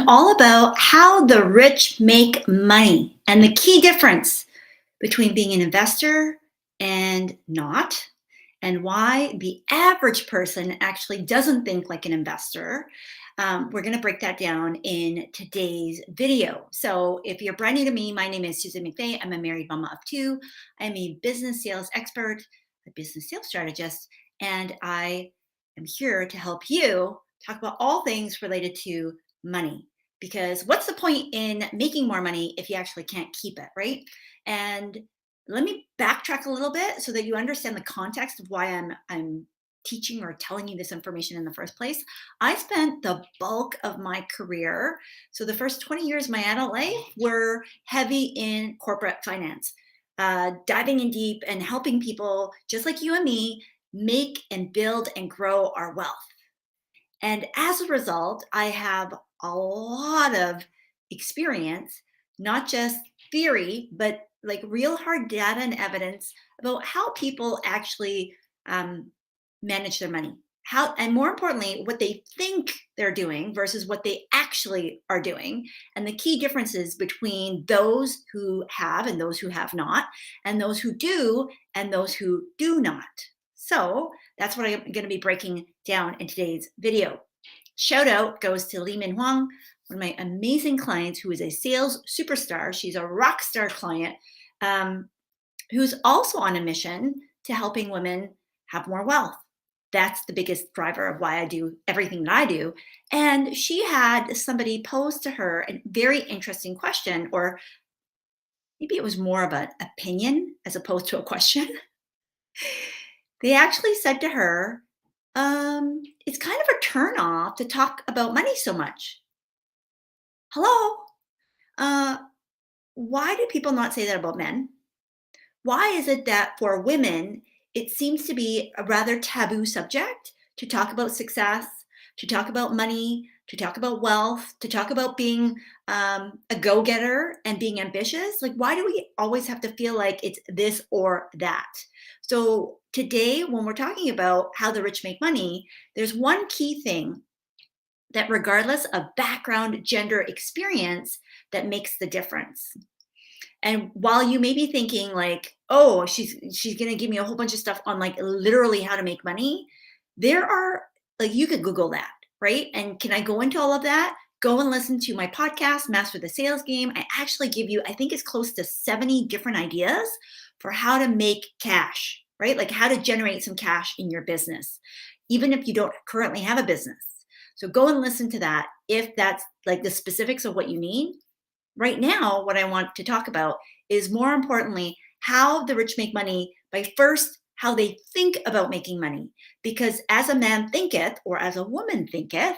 All about how the rich make money and the key difference between being an investor and not, and why the average person actually doesn't think like an investor. We're going to break that down in today's video. So, if you're brand new to me, my name is Susan McVeigh. I'm a married mama of two. I'm a business sales expert, a business sales strategist, and I am here to help you talk about all things related to money. Because what's the point in making more money if you actually can't keep it, right? And let me backtrack a little bit so that you understand the context of why I'm teaching or telling you this information in the first place. I spent the bulk of my career, so the first 20 years of my adult life were heavy in corporate finance, diving in deep and helping people just like you and me make and build and grow our wealth. And as a result, I have a lot of experience, not just theory, but like real hard data and evidence about how people actually um, manage their money. How, and more importantly, what they think they're doing versus what they actually are doing, and the key differences between those who have and those who have not, and those who do and those who do not. So that's what I'm going to be breaking down in today's video. Shout out goes to Li Min Huang, one of my amazing clients who is a sales superstar. She's a rock star client um, who's also on a mission to helping women have more wealth. That's the biggest driver of why I do everything that I do. And she had somebody pose to her a very interesting question, or maybe it was more of an opinion as opposed to a question. They actually said to her, it's kind of a turn off to talk about money so much. Hello? Uh, why do people not say that about men? Why is it that for women, it seems to be a rather taboo subject to talk about success, to talk about money, to talk about wealth, to talk about being a go getter and being ambitious? Like, why do we always have to feel like it's this or that? So, today, when we're talking about how the rich make money, there's one key thing that, regardless of background, gender, experience, that makes the difference. And while you may be thinking like, oh, she's gonna give me a whole bunch of stuff on like literally how to make money, there are like you could Google that, right? And can I go into all of that? Go and listen to my podcast, Master the Sales Game. I actually give you, I think it's close to 70 different ideas for how to make cash, right? Like how to generate some cash in your business, even if you don't currently have a business. So go and listen to that if that's like the specifics of what you need. Right now, what I want to talk about is more importantly, how the rich make money by first how they think about making money. Because as a man thinketh, or as a woman thinketh,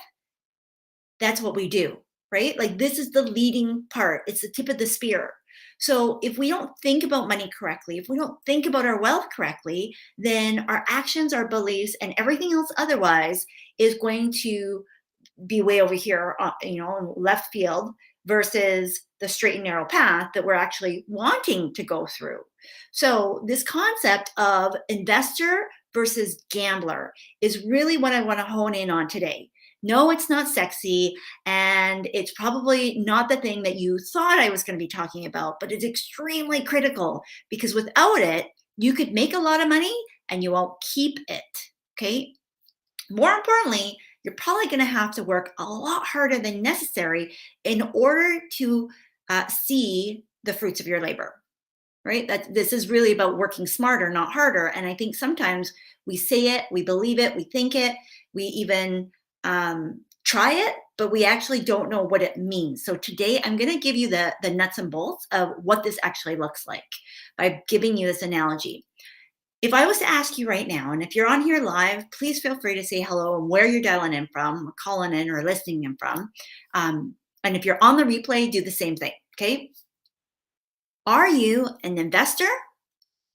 that's what we do, right? Like this is the leading part, it's the tip of the spear. So if we don't think about money correctly, if we don't think about our wealth correctly, then our actions, our beliefs, and everything else otherwise is going to be way over here, in left field versus the straight and narrow path that we're actually wanting to go through. So, this concept of investor versus gambler is really what I want to hone in on today. No, it's not sexy, and it's probably not the thing that you thought I was going to be talking about, but it's extremely critical because without it, you could make a lot of money and you won't keep it. Okay. More importantly, you're probably going to have to work a lot harder than necessary in order to see the fruits of your labor, right? That this is really about working smarter, not harder. And I think sometimes we say it, we believe it, we think it, we even try it, but we actually don't know what it means. So today I'm going to give you the nuts and bolts of what this actually looks like by giving you this analogy. If I was to ask you right now, and if you're on here live, please feel free to say hello and where you're dialing in from, or calling in, or listening in from. And if you're on the replay, do the same thing. Okay. Are you an investor?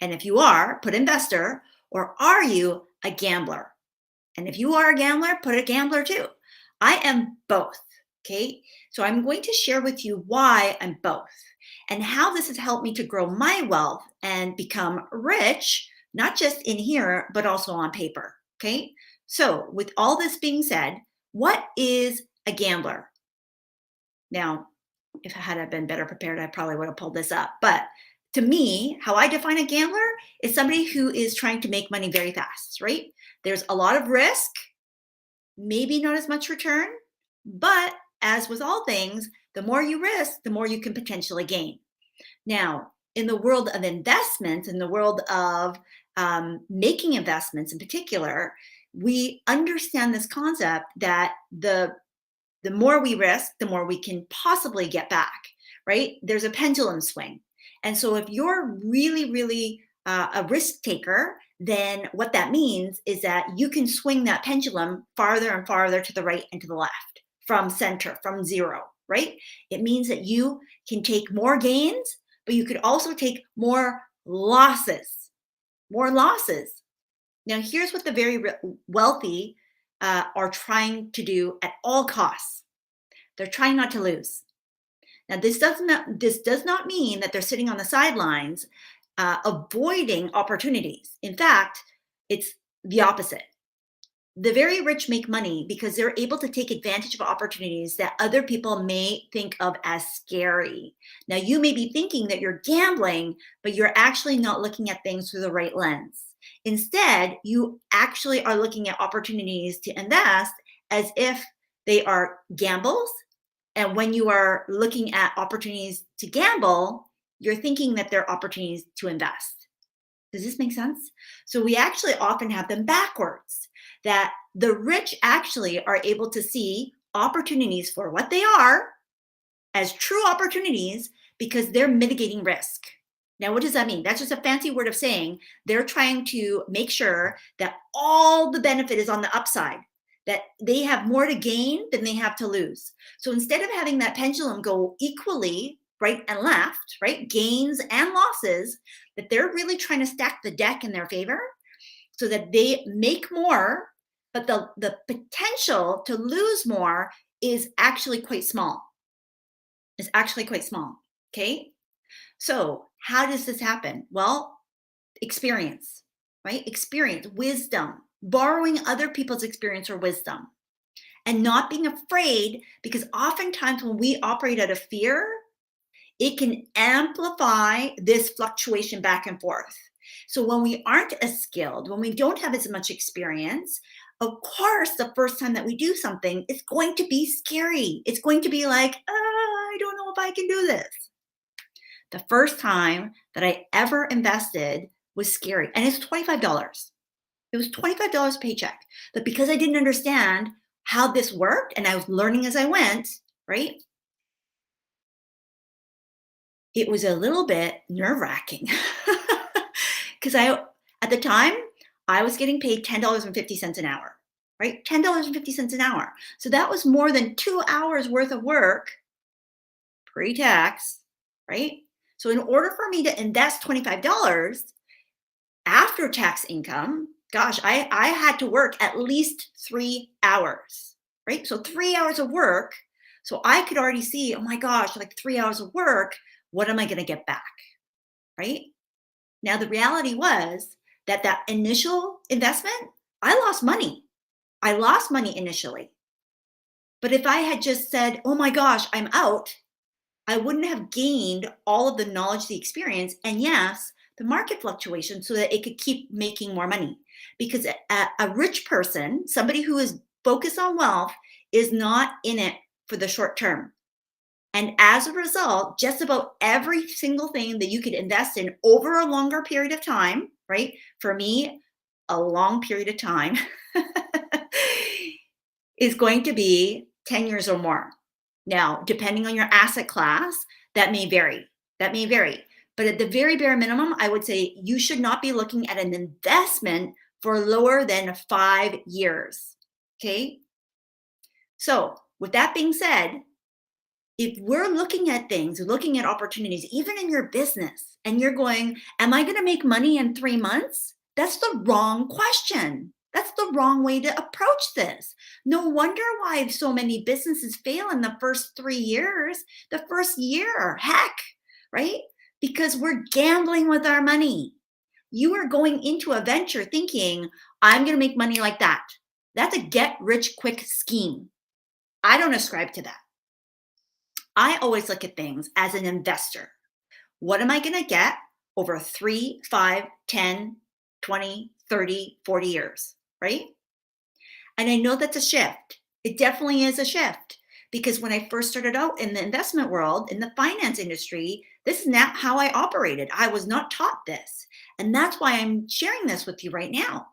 And if you are, put investor. Or are you a gambler? And if you are a gambler, put a gambler too. I am both. Okay. So I'm going to share with you why I'm both and how this has helped me to grow my wealth and become rich, not just in here, but also on paper. Okay. So, with all this being said, what is a gambler? Now, if I had been better prepared, I probably would have pulled this up. But to me, how I define a gambler is somebody who is trying to make money very fast, right? There's a lot of risk, maybe not as much return, but as with all things, the more you risk, the more you can potentially gain. Now, in the world of investments, in the world of making investments in particular, we understand this concept that the more we risk, the more we can possibly get back, right? There's a pendulum swing. And so if you're really, really a risk taker, then what that means is that you can swing that pendulum farther and farther to the right and to the left from center, from zero, right? It means that you can take more gains, but you could also take more losses, more losses. Now, here's what the very wealthy are trying to do at all costs. They're trying not to lose. Now, this does not mean that they're sitting on the sidelines avoiding opportunities. In fact, it's the opposite. The very rich make money because they're able to take advantage of opportunities that other people may think of as scary. Now, you may be thinking that you're gambling, but you're actually not looking at things through the right lens. Instead, you actually are looking at opportunities to invest as if they are gambles. And when you are looking at opportunities to gamble, you're thinking that they're opportunities to invest. Does this make sense? So we actually often have them backwards, that the rich actually are able to see opportunities for what they are as true opportunities because they're mitigating risk. Now, what does that mean? That's just a fancy word of saying they're trying to make sure that all the benefit is on the upside, that they have more to gain than they have to lose. So instead of having that pendulum go equally right and left, right, gains and losses, that they're really trying to stack the deck in their favor so that they make more, but the potential to lose more is actually quite small. Is actually quite small. Okay. So how does this happen? Well, experience, right? Experience, wisdom, borrowing other people's experience or wisdom, and not being afraid, because oftentimes when we operate out of fear, it can amplify this fluctuation back and forth. So when we aren't as skilled, when we don't have as much experience, of course, the first time that we do something, it's going to be scary. It's going to be like, I don't know if I can do this. The first time that I ever invested was scary, and it's $25. It was $25 paycheck. But because I didn't understand how this worked and I was learning as I went, right? It was a little bit nerve-wracking because at the time, I was getting paid $10.50 an hour, right? $10.50 an hour. So that was more than 2 hours worth of work pre-tax, right? So in order for me to invest $25 after tax income, gosh, I had to work at least 3 hours, right? So 3 hours of work. So I could already see, oh my gosh, like 3 hours of work, what am I going to get back, right? Now, the reality was that that initial investment, I lost money. I lost money initially. But if I had just said, oh my gosh, I'm out, I wouldn't have gained all of the knowledge, the experience, and yes, the market fluctuation so that it could keep making more money. Because a rich person, somebody who is focused on wealth, is not in it for the short term. And as a result, just about every single thing that you could invest in over a longer period of time, right? For me, a long period of time is going to be 10 years or more. Now, depending on your asset class, that may vary. That may vary. But at the very bare minimum, I would say you should not be looking at an investment for lower than 5 years. Okay. So, with that being said, if we're looking at things, looking at opportunities, even in your business, and you're going, am I going to make money in 3 months? That's the wrong question. That's the wrong way to approach this. No wonder why so many businesses fail in the first 3 years, the first year, heck, right? Because we're gambling with our money. You are going into a venture thinking, I'm going to make money like that. That's a get rich quick scheme. I don't ascribe to that. I always look at things as an investor. What am I going to get over 3, 5, 10, 20, 30, 40 years, right? And I know that's a shift. It definitely is a shift because when I first started out in the investment world, in the finance industry, this is not how I operated. I was not taught this. And that's why I'm sharing this with you right now.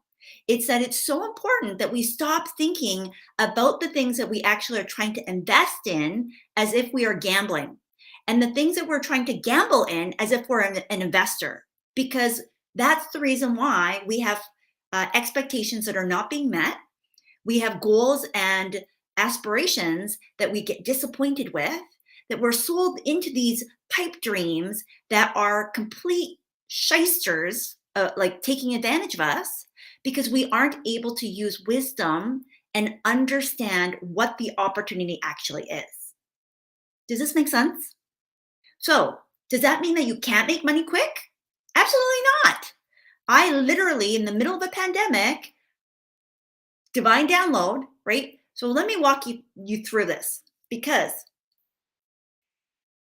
It's that it's so important that we stop thinking about the things that we actually are trying to invest in as if we are gambling, and the things that we're trying to gamble in as if we're an investor, because that's the reason why we have expectations that are not being met. We have goals and aspirations that we get disappointed with, that we're sold into these pipe dreams that are complete shysters, like taking advantage of us because we aren't able to use wisdom and understand what the opportunity actually is. Does this make sense? So, does that mean that you can't make money quick? Absolutely not. I literally, in the middle of a pandemic, divine download, right? So let me walk you through this, because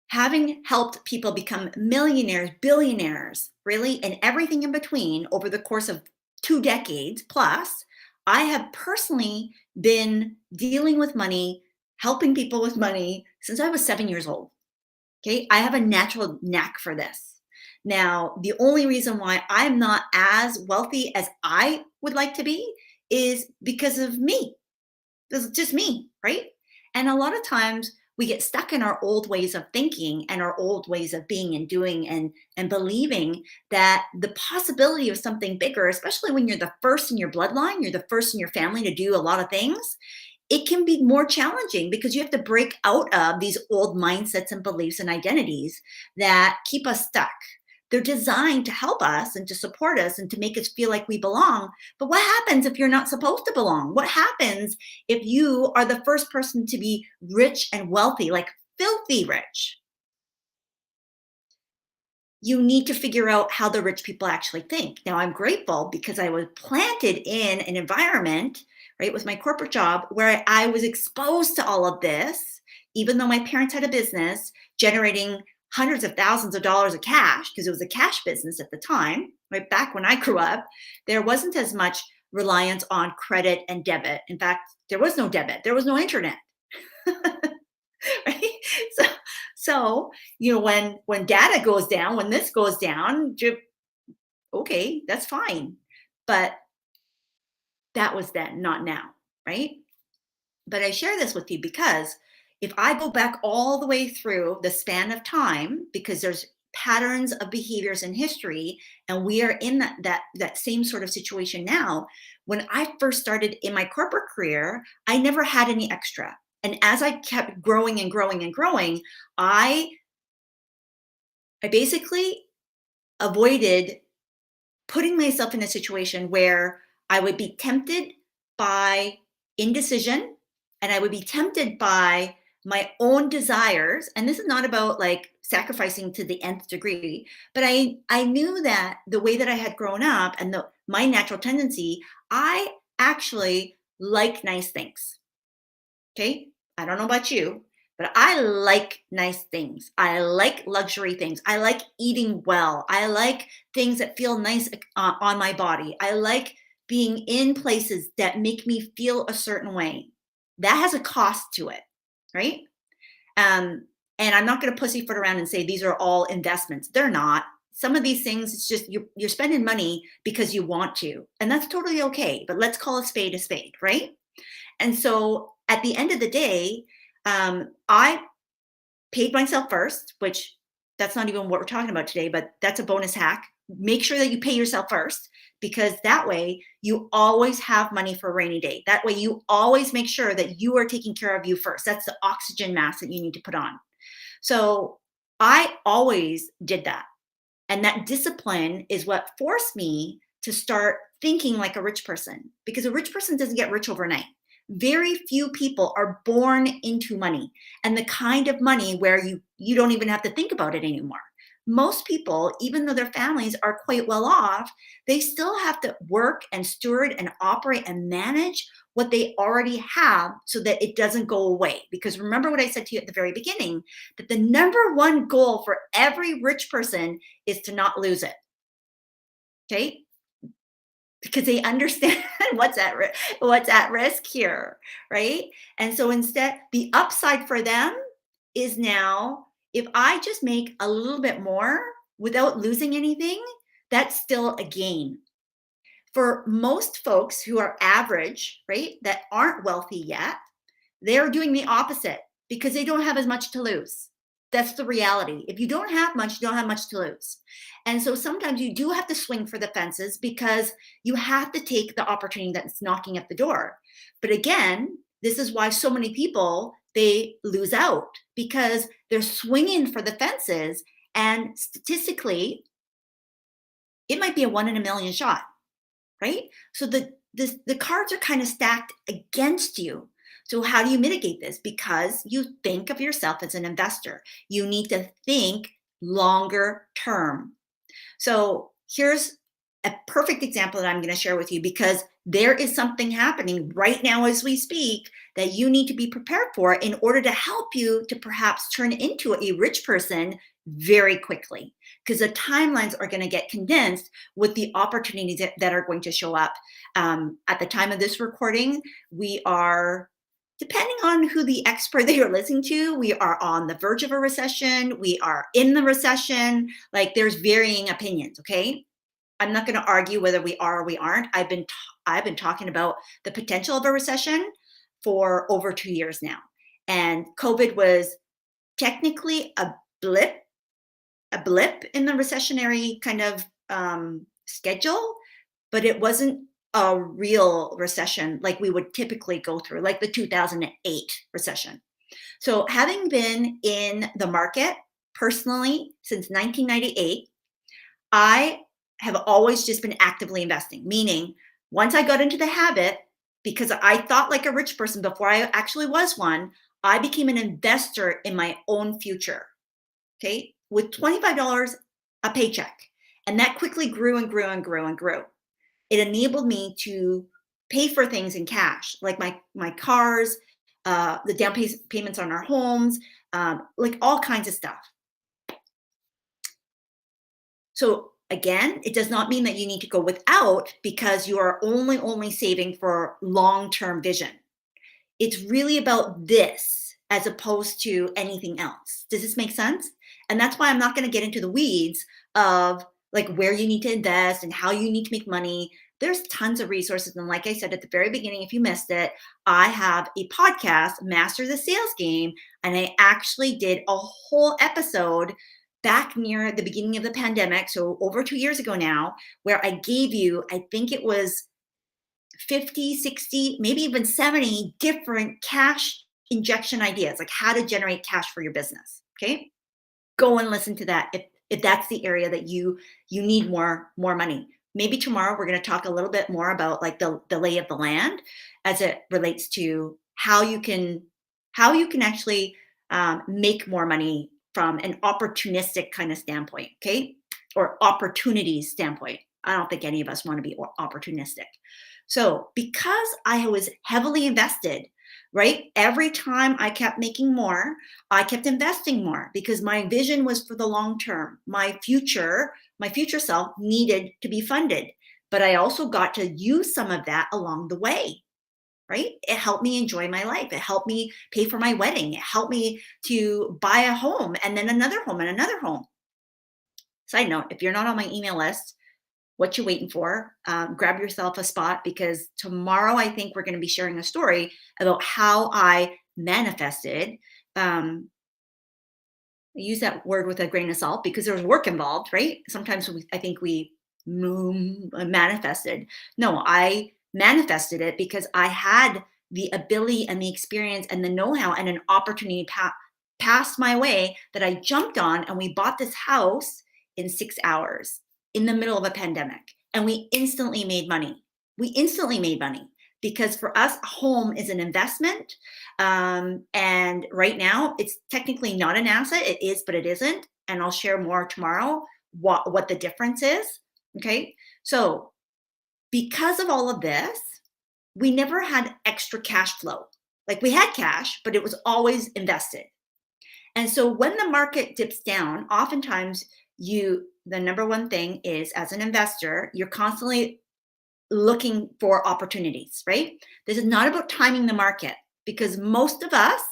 having helped people become millionaires, billionaires, really, and everything in between over the course of 2 decades plus, I have personally been dealing with money, helping people with money since I was 7 years old. Okay. I have a natural knack for this. Now, the only reason why I'm not as wealthy as I would like to be is because of me. This is just me, right? And a lot of times we get stuck in our old ways of thinking and our old ways of being and doing and believing that the possibility of something bigger, especially when you're the first in your bloodline, you're the first in your family to do a lot of things, it can be more challenging because you have to break out of these old mindsets and beliefs and identities that keep us stuck. They're designed to help us and to support us and to make us feel like we belong. But what happens if you're not supposed to belong? What happens if you are the first person to be rich and wealthy, like filthy rich? You need to figure out how the rich people actually think. Now, I'm grateful because I was planted in an environment, right, with my corporate job where I was exposed to all of this, even though my parents had a business generating hundreds of thousands of dollars of cash, because it was a cash business at the time, right? Back when I grew up, there wasn't as much reliance on credit and debit. In fact, there was no debit, there was no internet. Right? So, so when data goes down, when this goes down, okay, that's fine. But that was then, not now, right? But I share this with you because if I go back all the way through the span of time, because there's patterns of behaviors in history, and we are in that same sort of situation now. When I first started in my corporate career, I never had any extra. And as I kept growing and growing and growing, I basically avoided putting myself in a situation where I would be tempted by indecision, and I would be tempted by my own desires. And this is not about like sacrificing to the nth degree, but I knew that the way that I had grown up and my natural tendency, I actually like nice things. Okay. I don't know about you, but I like nice things. I like luxury things. I like eating well. I like things that feel nice on my body. I like being in places that make me feel a certain way. That has a cost to it, right? Um, and I'm not going to pussyfoot around and say these are all investments. They're not. Some of these things, it's just you're spending money because you want to, and that's totally okay. But let's call a spade, right? And so at the end of the day, I paid myself first, which that's not even what we're talking about today, but that's a bonus hack. Make sure that you pay yourself first, because that way you always have money for a rainy day. That way you always make sure that you are taking care of you first. That's the oxygen mask that you need to put on. So I always did that. And that discipline is what forced me to start thinking like a rich person, because a rich person doesn't get rich overnight. Very few people are born into money, and the kind of money where you don't even have to think about it anymore. most people, even though their families are quite well off, they still have to work and steward and operate and manage what they already have so that it doesn't go away. Because remember what I said to you at the very beginning, that the number one goal for every rich person is to not lose it. Okay? Because they understand what's at risk here, right? And so instead, the upside for them is now, if I just make a little bit more without losing anything, that's still a gain. For most folks who are average, right, that aren't wealthy yet, they're doing the opposite because they don't have as much to lose. That's the reality. If you don't have much, you don't have much to lose. And so sometimes you do have to swing for the fences because you have to take the opportunity that's knocking at the door. But again, this is why so many people, they lose out because they're swinging for the fences, and statistically it might be a 1 in a million shot, right? So the cards are kind of stacked against you. So how do you mitigate this? Because you think of yourself as an investor. You need to think longer term. So here's a perfect example that I'm going to share with you, because there is something happening right now as we speak that you need to be prepared for in order to help you to perhaps turn into a rich person very quickly, because the timelines are going to get condensed with the opportunities that are going to show up. At the time of this recording, we are, depending on who the expert that you're listening to, we are on the verge of a recession. We are in the recession. Like, there's varying opinions. Okay. I'm not going to argue whether we are or we aren't. I've been talking about the potential of a recession for over 2 years now. And COVID was technically blip a blip in the recessionary kind of schedule, but it wasn't a real recession like we would typically go through, like the 2008 recession. So, having been in the market personally since 1998, I have always just been actively investing, meaning once I got into the habit, because I thought like a rich person before I actually was one, I became an investor in my own future. Okay, with $25 a paycheck. And that quickly grew and grew and grew and grew. It enabled me to pay for things in cash, like my cars, the down payments on our homes, like all kinds of stuff. So again, it does not mean that you need to go without because you are only saving for long-term vision. It's really about this as opposed to anything else. Does this make sense? And that's why I'm not going to get into the weeds of like where you need to invest and how you need to make money. There's tons of resources. And like I said at the very beginning, if you missed it, I have a podcast, Master the Sales Game. And I actually did a whole episode back near the beginning of the pandemic. So over 2 years ago now, where I gave you, I think it was 50, 60, maybe even 70 different cash injection ideas, like how to generate cash for your business. Okay. Go and listen to that if that's the area that you need more money. Maybe tomorrow we're going to talk a little bit more about like the lay of the land as it relates to how you can actually make more money from an opportunistic kind of standpoint, okay, or opportunities standpoint. I don't think any of us want to be opportunistic. So because I was heavily invested, right? Every time I kept making more, I kept investing more because my vision was for the long term. My future self needed to be funded, but I also got to use some of that along the way, right? It helped me enjoy my life. It helped me pay for my wedding. It helped me to buy a home and then another home and another home. Side note, if you're not on my email list, what you waiting for? Grab yourself a spot, because tomorrow I think we're going to be sharing a story about how I manifested. I use that word with a grain of salt because there was work involved, right? Sometimes I think we manifested. No, I manifested it because I had the ability and the experience and the know-how and an opportunity passed my way that I jumped on, and we bought this house in 6 hours in the middle of a pandemic, and we instantly made money. Because for us, a home is an investment. And right now it's technically not an asset. It is, but it isn't. and I'll share more tomorrow what the difference is. Okay. So because of all of this, we never had extra cash flow. Like we had cash, but it was always invested. And so when the market dips down, oftentimes the number one thing is as an investor, you're constantly looking for opportunities, right? This is not about timing the market because most of us,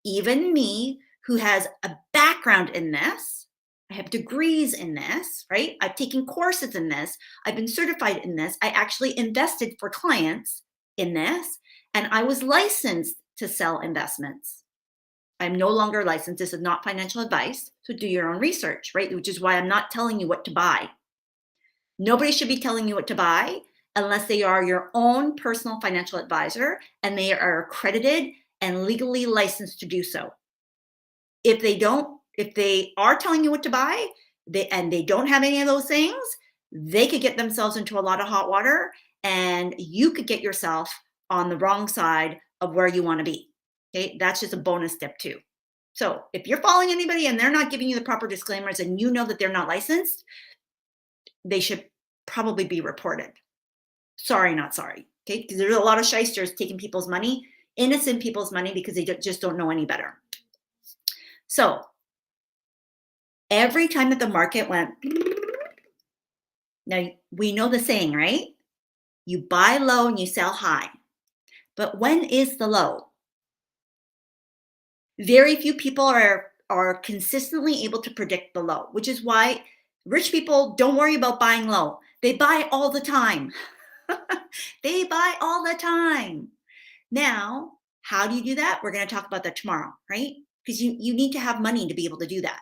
even me, who has a background in this, I have degrees in this, right? I've taken courses in this. I've been certified in this. I actually invested for clients in this, and I was licensed to sell investments. I'm no longer licensed. This is not financial advice. So do your own research, right? Which is why I'm not telling you what to buy. Nobody should be telling you what to buy unless they are your own personal financial advisor and they are accredited and legally licensed to do so. If they are telling you what to buy, and they don't have any of those things, they could get themselves into a lot of hot water and you could get yourself on the wrong side of where you want to be. Okay, that's just a bonus step too. So if you're following anybody and they're not giving you the proper disclaimers and you know that they're not licensed, they should probably be reported. Sorry, not sorry. Okay, because there's a lot of shysters taking people's money, innocent people's money, because they just don't know any better. So every time that the market went, now we know the saying, right? You buy low and you sell high. But when is the low? Very few people are consistently able to predict the low, which is why rich people don't worry about buying low. They buy all the time. They buy all the time. Now, how do you do that? We're going to talk about that tomorrow, right? Because you need to have money to be able to do that.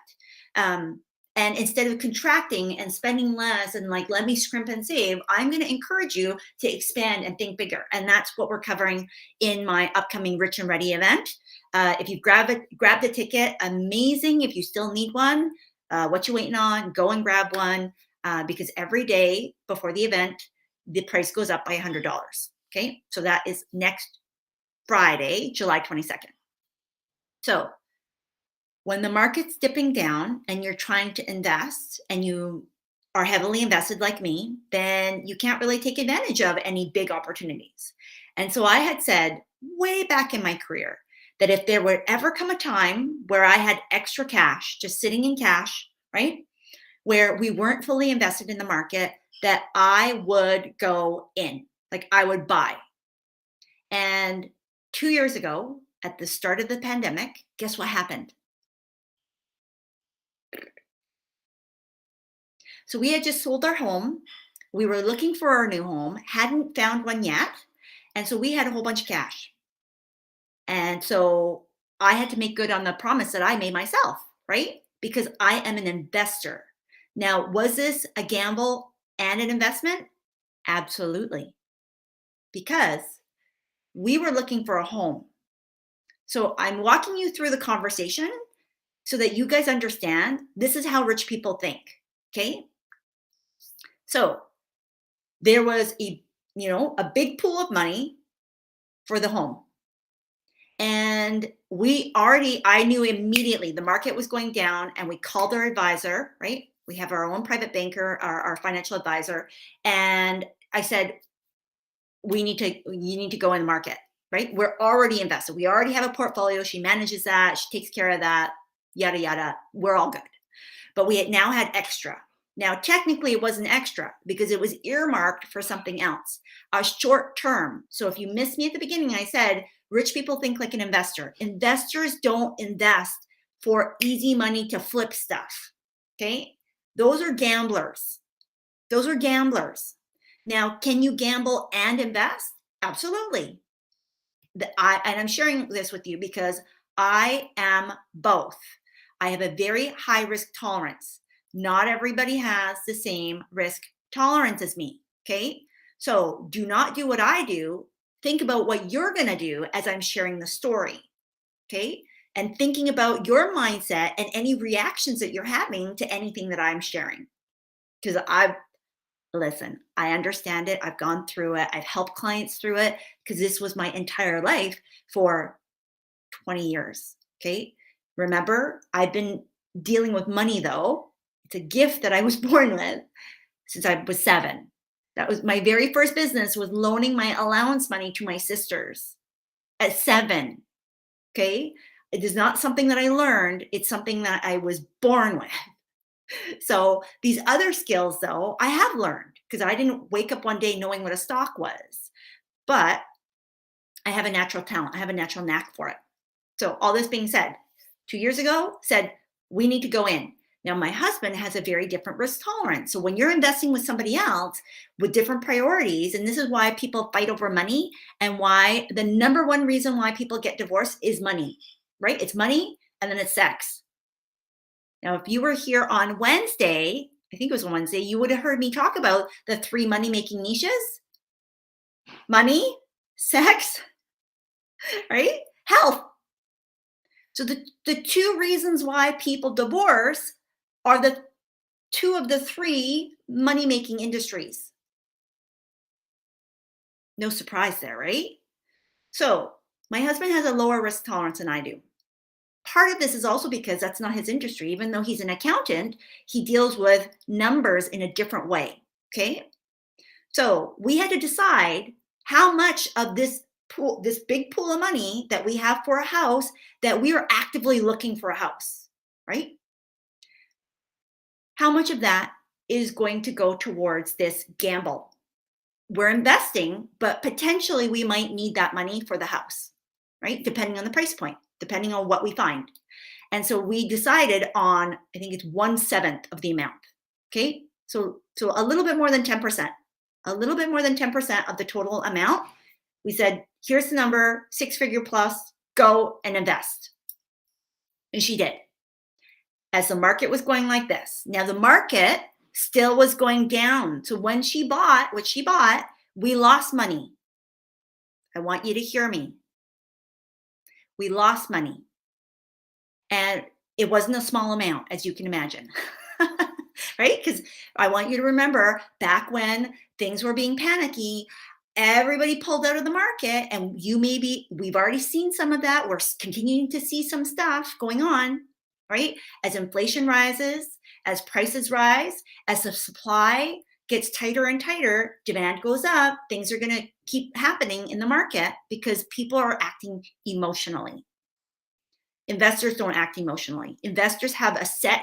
And instead of contracting and spending less and like, let me scrimp and save, I'm going to encourage you to expand and think bigger. And that's what we're covering in my upcoming Rich and Ready event. If you've grabbed a ticket, amazing. If you still need one, what you waiting on? Go and grab one because every day before the event, the price goes up by $100. Okay, so that is next Friday, July 22nd. So when the market's dipping down and you're trying to invest and you are heavily invested like me, then you can't really take advantage of any big opportunities. And so I had said way back in my career that if there would ever come a time where I had extra cash, just sitting in cash, right, where we weren't fully invested in the market, that I would go in, like I would buy. And 2 years ago, at the start of the pandemic, guess what happened? So we had just sold our home. We were looking for our new home, hadn't found one yet. And so we had a whole bunch of cash. And so I had to make good on the promise that I made myself, right? Because I am an investor. Now, was this a gamble and an investment? Absolutely. Because we were looking for a home. So I'm walking you through the conversation so that you guys understand this is how rich people think. Okay. So there was a big pool of money for the home. And I knew immediately the market was going down and we called our advisor, right? We have our own private banker, our financial advisor. And I said, you need to go in the market, right? We're already invested. We already have a portfolio. She manages that. She takes care of that, yada, yada. We're all good. But we now had extra. Now, technically, it wasn't extra because it was earmarked for something else, a short term. So if you missed me at the beginning, I said, rich people think like an investor. Investors don't invest for easy money to flip stuff. Okay. Those are gamblers. Those are gamblers. Now, can you gamble and invest? Absolutely. And I'm sharing this with you because I am both. I have a very high risk tolerance. Not everybody has the same risk tolerance as me. Okay. So do not do what I do. Think about what you're going to do as I'm sharing the story. Okay. And thinking about your mindset and any reactions that you're having to anything that I'm sharing. Because listen, I understand it. I've gone through it. I've helped clients through it because this was my entire life for 20 years. Okay. Remember, I've been dealing with money, though. It's a gift that I was born with since I was 7. That was my very first business, was loaning my allowance money to my sisters at 7, okay? It is not something that I learned, it's something that I was born with. So these other skills, though, I have learned because I didn't wake up one day knowing what a stock was. But I have a natural talent. I have a natural knack for it. So all this being said, 2 years ago, said we need to go in. Now my husband has a very different risk tolerance. So when you're investing with somebody else with different priorities, and this is why people fight over money, and why the number one reason why people get divorced is money, right? It's money, and then it's sex. Now, if you were here on Wednesday, I think it was on Wednesday, you would have heard me talk about the 3 money making niches: money, sex, right? Health. So the 2 reasons why people divorce are the 2 of the 3 money making industries. No surprise there, right? So my husband has a lower risk tolerance than I do. Part of this is also because that's not his industry. Even though he's an accountant, he deals with numbers in a different way. Okay. So we had to decide how much of this pool, this big pool of money that we have for a house, that we are actively looking for a house, right? How much of that is going to go towards this gamble? We're investing, but potentially we might need that money for the house, right? Depending on the price point, depending on what we find. And so we decided on, I think it's 1/7 of the amount. Okay. So a little bit more than 10%, a little bit more than 10% of the total amount. We said, here's the number, 6-figure plus, go and invest. And she did, as the market was going like this. Now the market still was going down. So when she bought what she bought, we lost money. I want you to hear me. We lost money. And it wasn't a small amount, as you can imagine. Right? Because I want you to remember, back when things were being panicky, everybody pulled out of the market, and we've already seen some of that. We're continuing to see some stuff going on, right? As inflation rises, as prices rise, as the supply gets tighter and tighter, demand goes up, things are going to keep happening in the market because people are acting emotionally. Investors don't act emotionally. Investors have a set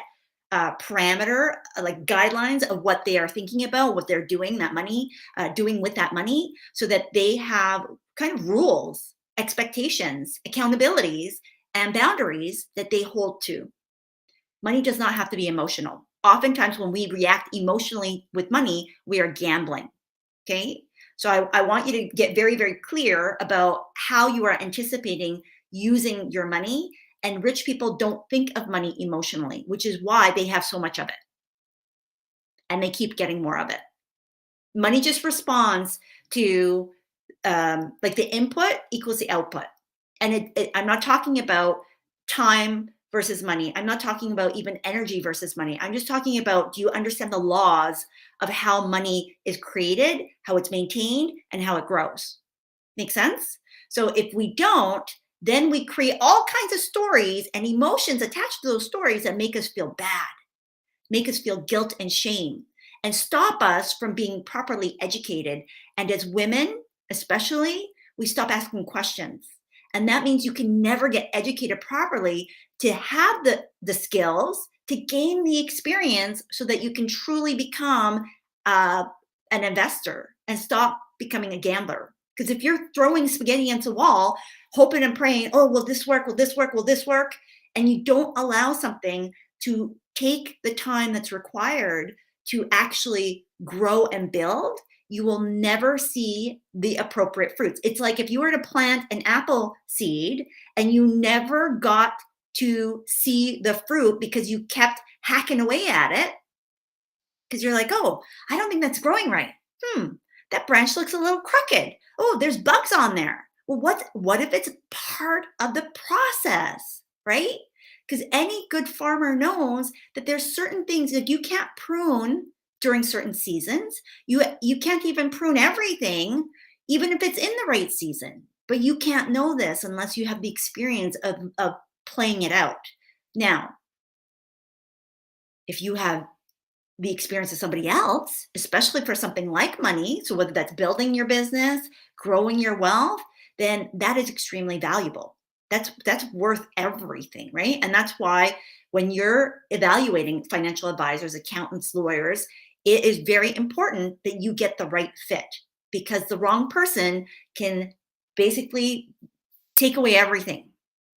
parameter, like guidelines of what they are thinking about, what they're doing that money, doing with that money, so that they have kind of rules, expectations, accountabilities, and boundaries that they hold to. Money does not have to be emotional. Oftentimes, when we react emotionally with money, we are gambling. Okay. So I want you to get very, very clear about how you are anticipating using your money. And rich people don't think of money emotionally, which is why they have so much of it. And they keep getting more of it. Money just responds to like the input equals the output. And I'm not talking about time versus money. I'm not talking about even energy versus money. I'm just talking about, do you understand the laws of how money is created, how it's maintained, and how it grows? Make sense? So if we don't, then we create all kinds of stories and emotions attached to those stories that make us feel bad, make us feel guilt and shame, and stop us from being properly educated. And as women, especially, we stop asking questions. And that means you can never get educated properly to have the skills to gain the experience so that you can truly become an investor and stop becoming a gambler. Because if you're throwing spaghetti against a wall, hoping and praying, oh, will this work? Will this work? Will this work? And you don't allow something to take the time that's required to actually grow and build, you will never see the appropriate fruits. It's like if you were to plant an apple seed and you never got to see the fruit because you kept hacking away at it, because you're like, oh, I don't think that's growing right. That branch looks a little crooked. Oh, there's bugs on there. Well, what if it's part of the process, right? Because any good farmer knows that there's certain things that you can't prune during certain seasons. You can't even prune everything, even if it's in the right season. But you can't know this unless you have the experience of playing it out. Now, if you have the experience of somebody else, especially for something like money, so whether that's building your business, growing your wealth, then that is extremely valuable. That's worth everything, right? And that's why when you're evaluating financial advisors, accountants, lawyers, it is very important that you get the right fit, because the wrong person can basically take away everything,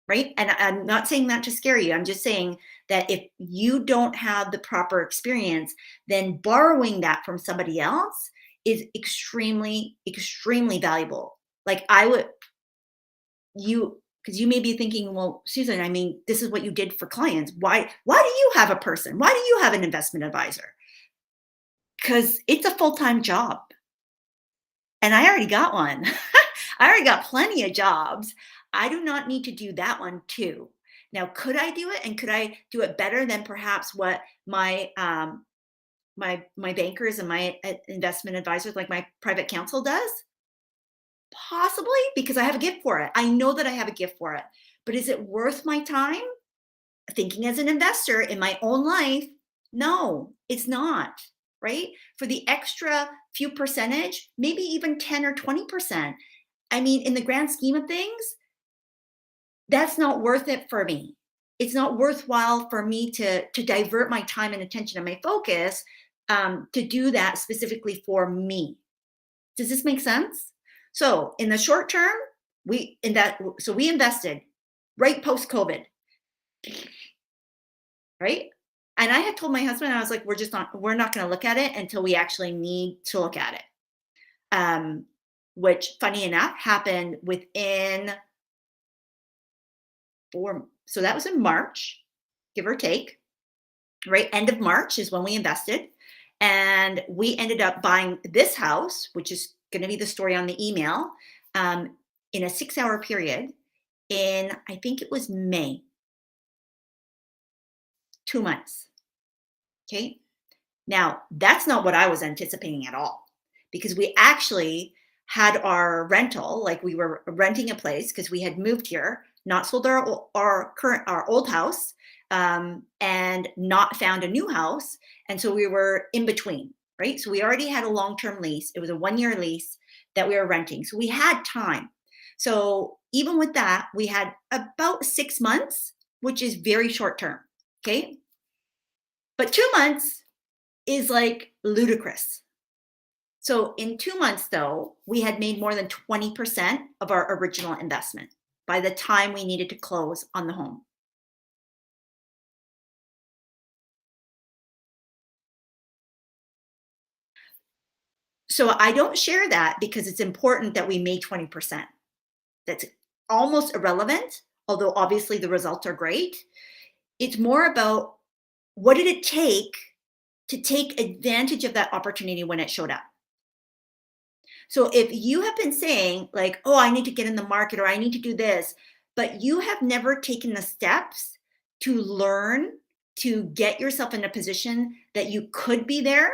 right? And I'm not saying that to scare you. I'm just saying that if you don't have the proper experience, then borrowing that from somebody else is extremely, extremely valuable. Like I would, because you may be thinking, well, Susan, I mean, this is what you did for clients. Why do you have a person? Why do you have an investment advisor? Because it's a full-time job. And I already got one. I already got plenty of jobs. I do not need to do that one too. Now, could I do it? And could I do it better than perhaps what my bankers and my investment advisors, like my private counsel, does? Possibly, because I have a gift for it. I know that I have a gift for it. But is it worth my time? Thinking as an investor in my own life, no, it's not, right? For the extra few percentage, maybe even 10 or 20%. I mean, in the grand scheme of things, that's not worth it for me. It's not worthwhile for me to divert my time and attention and my focus to do that specifically for me. Does this make sense? So in the short term, we invested right post COVID, right? And I had told my husband, I was like, we're not going to look at it until we actually need to look at it. Which funny enough happened within so that was in March, give or take, right? End of March is when we invested. And we ended up buying this house, which is going to be the story on the email, um, in a 6 hour period in, I think it was May, 2 months. Okay. Now, that's not what I was anticipating at all, because we actually had our rental, like we were renting a place because we had moved here, not sold our old house, and not found a new house, and so we were in between, right? So we already had a long-term lease. It was a 1 year lease that we were renting, so we had time. So even with that, we had about 6 months, which is very short term. Okay, but 2 months is like ludicrous. So in 2 months, though, we had made more than 20% of our original investment by the time we needed to close on the home. So I don't share that because it's important that we made 20%. That's almost irrelevant, although obviously the results are great. It's more about what did it take to take advantage of that opportunity when it showed up. So if you have been saying, like, oh, I need to get in the market or I need to do this, but you have never taken the steps to learn to get yourself in a position that you could be there,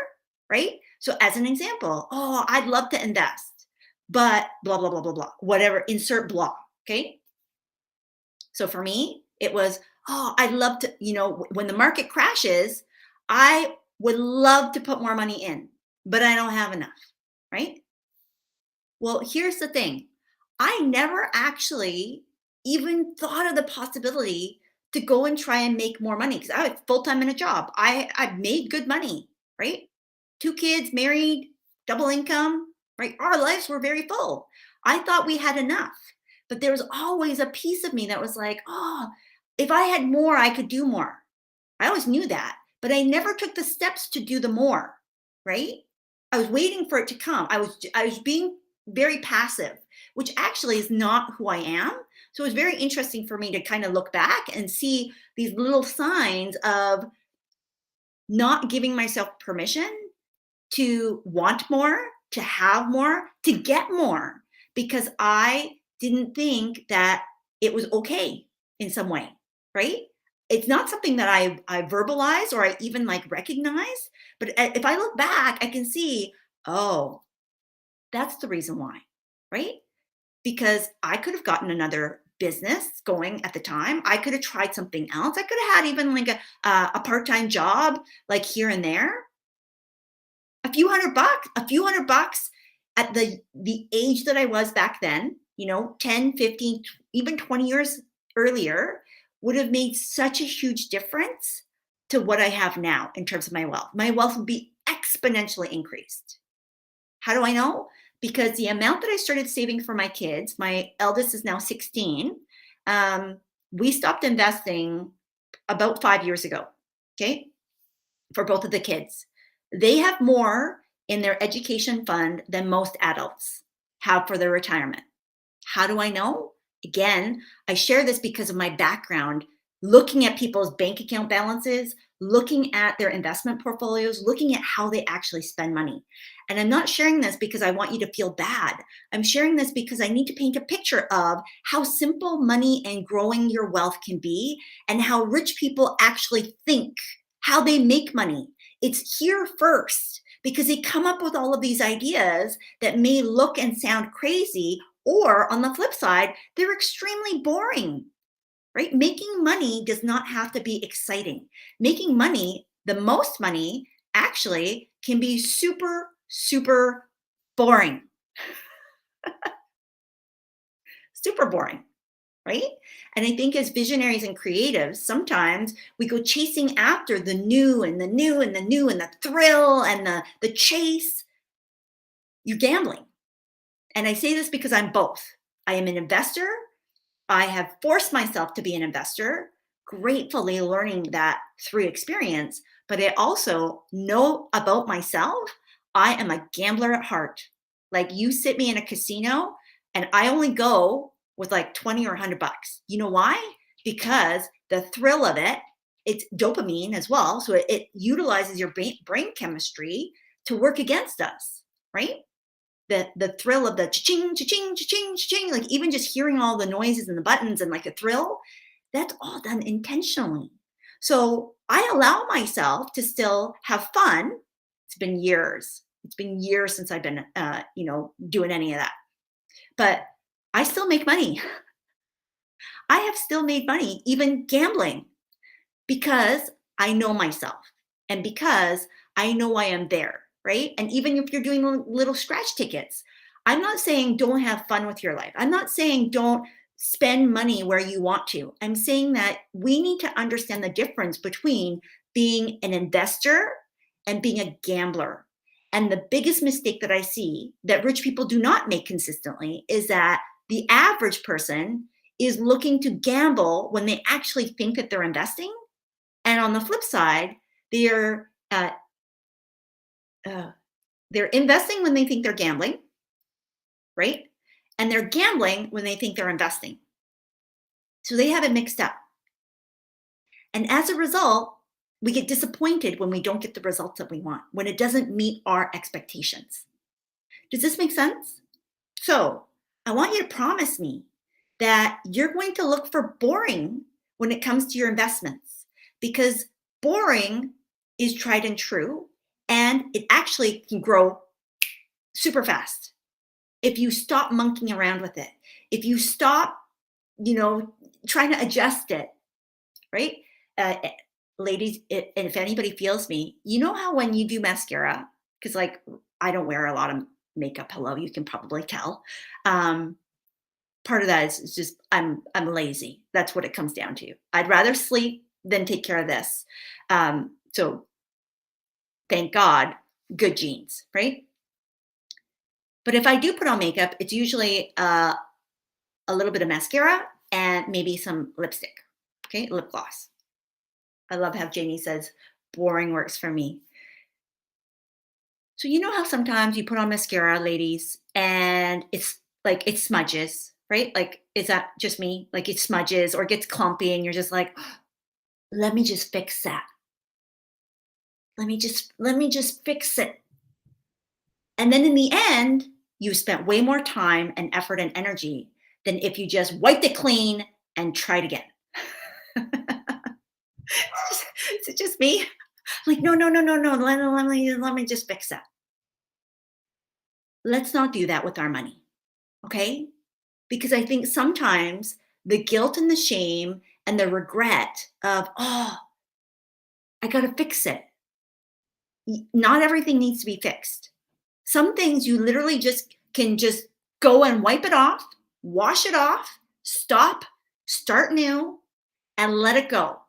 right? So, as an example, oh, I'd love to invest, but blah, blah, blah, blah, blah, whatever, insert blah. Okay. So for me, it was, oh, I'd love to, when the market crashes, I would love to put more money in, but I don't have enough, right? Well, here's the thing. I never actually even thought of the possibility to go and try and make more money because I was full time in a job. I made good money, right? 2 kids, married, double income, right? Our lives were very full. I thought we had enough, but there was always a piece of me that was like, oh, if I had more, I could do more. I always knew that, but I never took the steps to do the more, right? I was waiting for it to come. I was being very passive, which actually is not who I am. So it was very interesting for me to kind of look back and see these little signs of not giving myself permission to want more, to have more, to get more, because I didn't think that it was okay in some way, right? It's not something that I verbalize or I even like recognize, but if I look back, I can see, oh, that's the reason why, right? Because I could have gotten another business going at the time. I could have tried something else. I could have had even like a part-time job, like here and there. A few hundred bucks at the age that I was back then, 10, 15, even 20 years earlier would have made such a huge difference to what I have now in terms of my wealth. My wealth would be exponentially increased. How do I know? Because the amount that I started saving for my kids, my eldest is now 16, we stopped investing about 5 years ago, okay, for both of the kids. They have more in their education fund than most adults have for their retirement. How do I know? Again, I share this because of my background, looking at people's bank account balances, looking at their investment portfolios, looking at how they actually spend money. And I'm not sharing this because I want you to feel bad. I'm sharing this because I need to paint a picture of how simple money and growing your wealth can be, and how rich people actually think, how they make money. It's here first because they come up with all of these ideas that may look and sound crazy, or on the flip side, they're extremely boring, right? Making money does not have to be exciting. Making money, the most money, actually can be super, super boring. Super boring, right? And I think as visionaries and creatives, sometimes we go chasing after the new and the new and the new and the thrill and the chase. You're gambling. And I say this because I'm both. I am an investor. I have forced myself to be an investor, gratefully learning that through experience, but I also know about myself. I am a gambler at heart. Like, you sit me in a casino and I only go with like 20 or 100 bucks. You know why? Because the thrill of it, it's dopamine as well. So it utilizes your brain chemistry to work against us, right? The thrill of the cha-ching, cha-ching, cha-ching, cha-ching, like even just hearing all the noises and the buttons and like a thrill, that's all done intentionally. So I allow myself to still have fun. It's been years. It's been years since I've been, doing any of that. But I still make money. I have still made money, even gambling, because I know myself and because I know I am there, right? And even if you're doing little scratch tickets, I'm not saying don't have fun with your life. I'm not saying don't spend money where you want to. I'm saying that we need to understand the difference between being an investor and being a gambler. And the biggest mistake that I see that rich people do not make consistently is that the average person is looking to gamble when they actually think that they're investing. And on the flip side, they're uh, they're investing when they think they're gambling, right? And they're gambling when they think they're investing. So they have it mixed up. And as a result, we get disappointed when we don't get the results that we want, when it doesn't meet our expectations. Does this make sense? So I want you to promise me that you're going to look for boring when it comes to your investments, because boring is tried and true, and it actually can grow super fast if you stop monkeying around with it. If you stop, trying to adjust it, right? Ladies, and if anybody feels me, you know how when you do mascara, because like I don't wear a lot of makeup. Hello, you can probably tell. Part of that is just I'm lazy. That's what it comes down to. I'd rather sleep than take care of this. So thank God, good genes, right? But if I do put on makeup, it's usually a little bit of mascara and maybe some lipstick, okay, lip gloss. I love how Janie says boring works for me. So you know how sometimes you put on mascara, ladies, and it's like it smudges, right? Like, is that just me? Like it smudges or gets clumpy, and you're just like, let me just fix that. Let me just fix it. And then in the end, you spent way more time and effort and energy than if you just wiped it clean and tried again. Is it just me? Like, no, no, no, no, no. Let me just fix that. Let's not do that with our money. Okay? Because I think sometimes the guilt and the shame and the regret of, oh, I got to fix it. Not everything needs to be fixed. Some things you literally just go and wipe it off, wash it off, stop, start new, and let it go.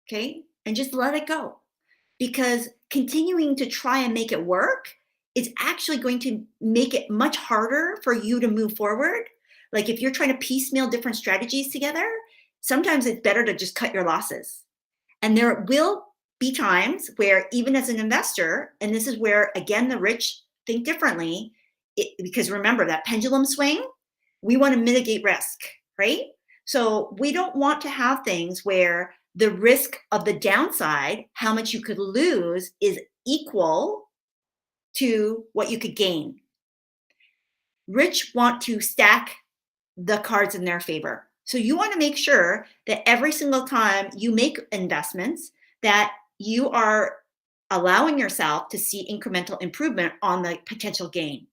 Okay? And just let it go. Because continuing to try and make it work is actually going to make it much harder for you to move forward. Like if you're trying to piecemeal different strategies together, sometimes it's better to just cut your losses. And there will be times where, even as an investor, and this is where, again, the rich think differently, because remember that pendulum swing, we want to mitigate risk, right? So we don't want to have things where the risk of the downside, how much you could lose, is equal to what you could gain. Rich want to stack the cards in their favor. So you want to make sure that every single time you make investments, that you are allowing yourself to see incremental improvement on the potential gain.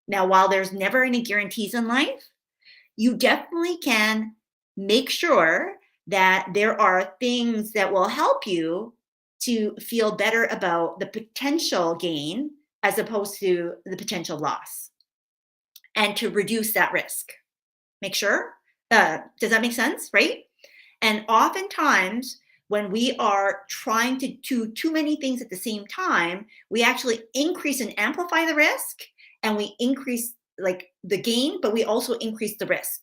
Now, while there's never any guarantees in life, you definitely can make sure that there are things that will help you to feel better about the potential gain as opposed to the potential loss, and to reduce that risk. Make sure. Does that make sense? Right? And oftentimes, when we are trying to do too many things at the same time, we actually increase and amplify the risk, and we increase like the gain, but we also increase the risk.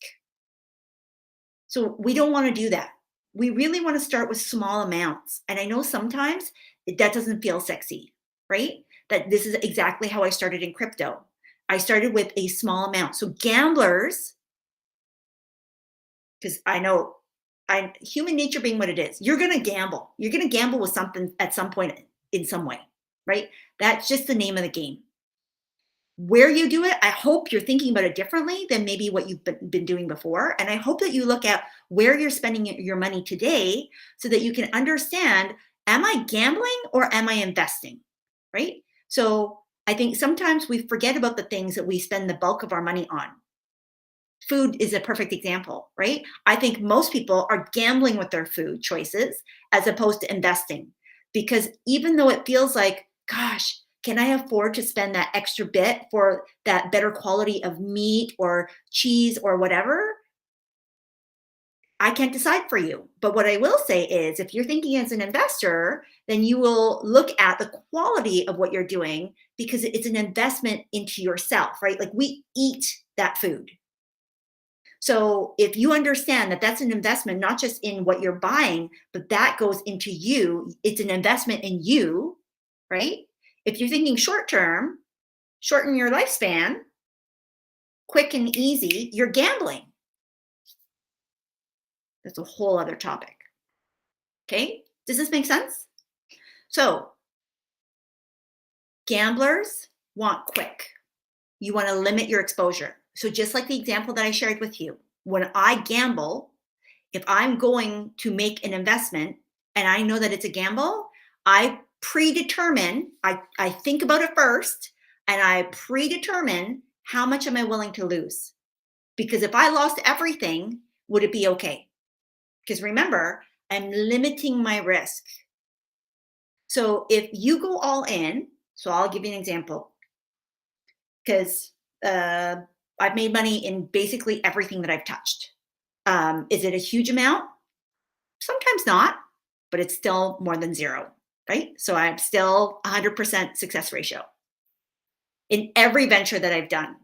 So we don't want to do that. We really want to start with small amounts. And I know sometimes that doesn't feel sexy, right? That this is exactly how I started in crypto. I started with a small amount. So gamblers, because I know human nature being what it is, you're going to gamble. You're going to gamble with something at some point in some way, right? That's just the name of the game. Where you do it, I hope you're thinking about it differently than maybe what you've been doing before. And I hope that you look at where you're spending your money today so that you can understand, am I gambling or am I investing, right? So I think sometimes we forget about the things that we spend the bulk of our money on. Food is a perfect example, right? I think most people are gambling with their food choices as opposed to investing, because even though it feels like, gosh, can I afford to spend that extra bit for that better quality of meat or cheese or whatever? I can't decide for you. But what I will say is, if you're thinking as an investor, then you will look at the quality of what you're doing, because it's an investment into yourself, right? Like we eat that food. So if you understand that that's an investment, not just in what you're buying, but that goes into you, it's an investment in you, right? If you're thinking short term, shorten your lifespan, quick and easy, you're gambling. That's a whole other topic. Okay? Does this make sense? So, gamblers want quick. You want to limit your exposure. So, just like the example that I shared with you, when I gamble, if I'm going to make an investment and I know that it's a gamble, I predetermine, I think about it first, and I predetermine how much am I willing to lose. Because if I lost everything, would it be okay? Because remember, I'm limiting my risk. So if you go all in, so I'll give you an example, because I've made money in basically everything that I've touched. Is it a huge amount? Sometimes not, but it's still more than zero, right? So I'm still 100% success ratio in every venture that I've done,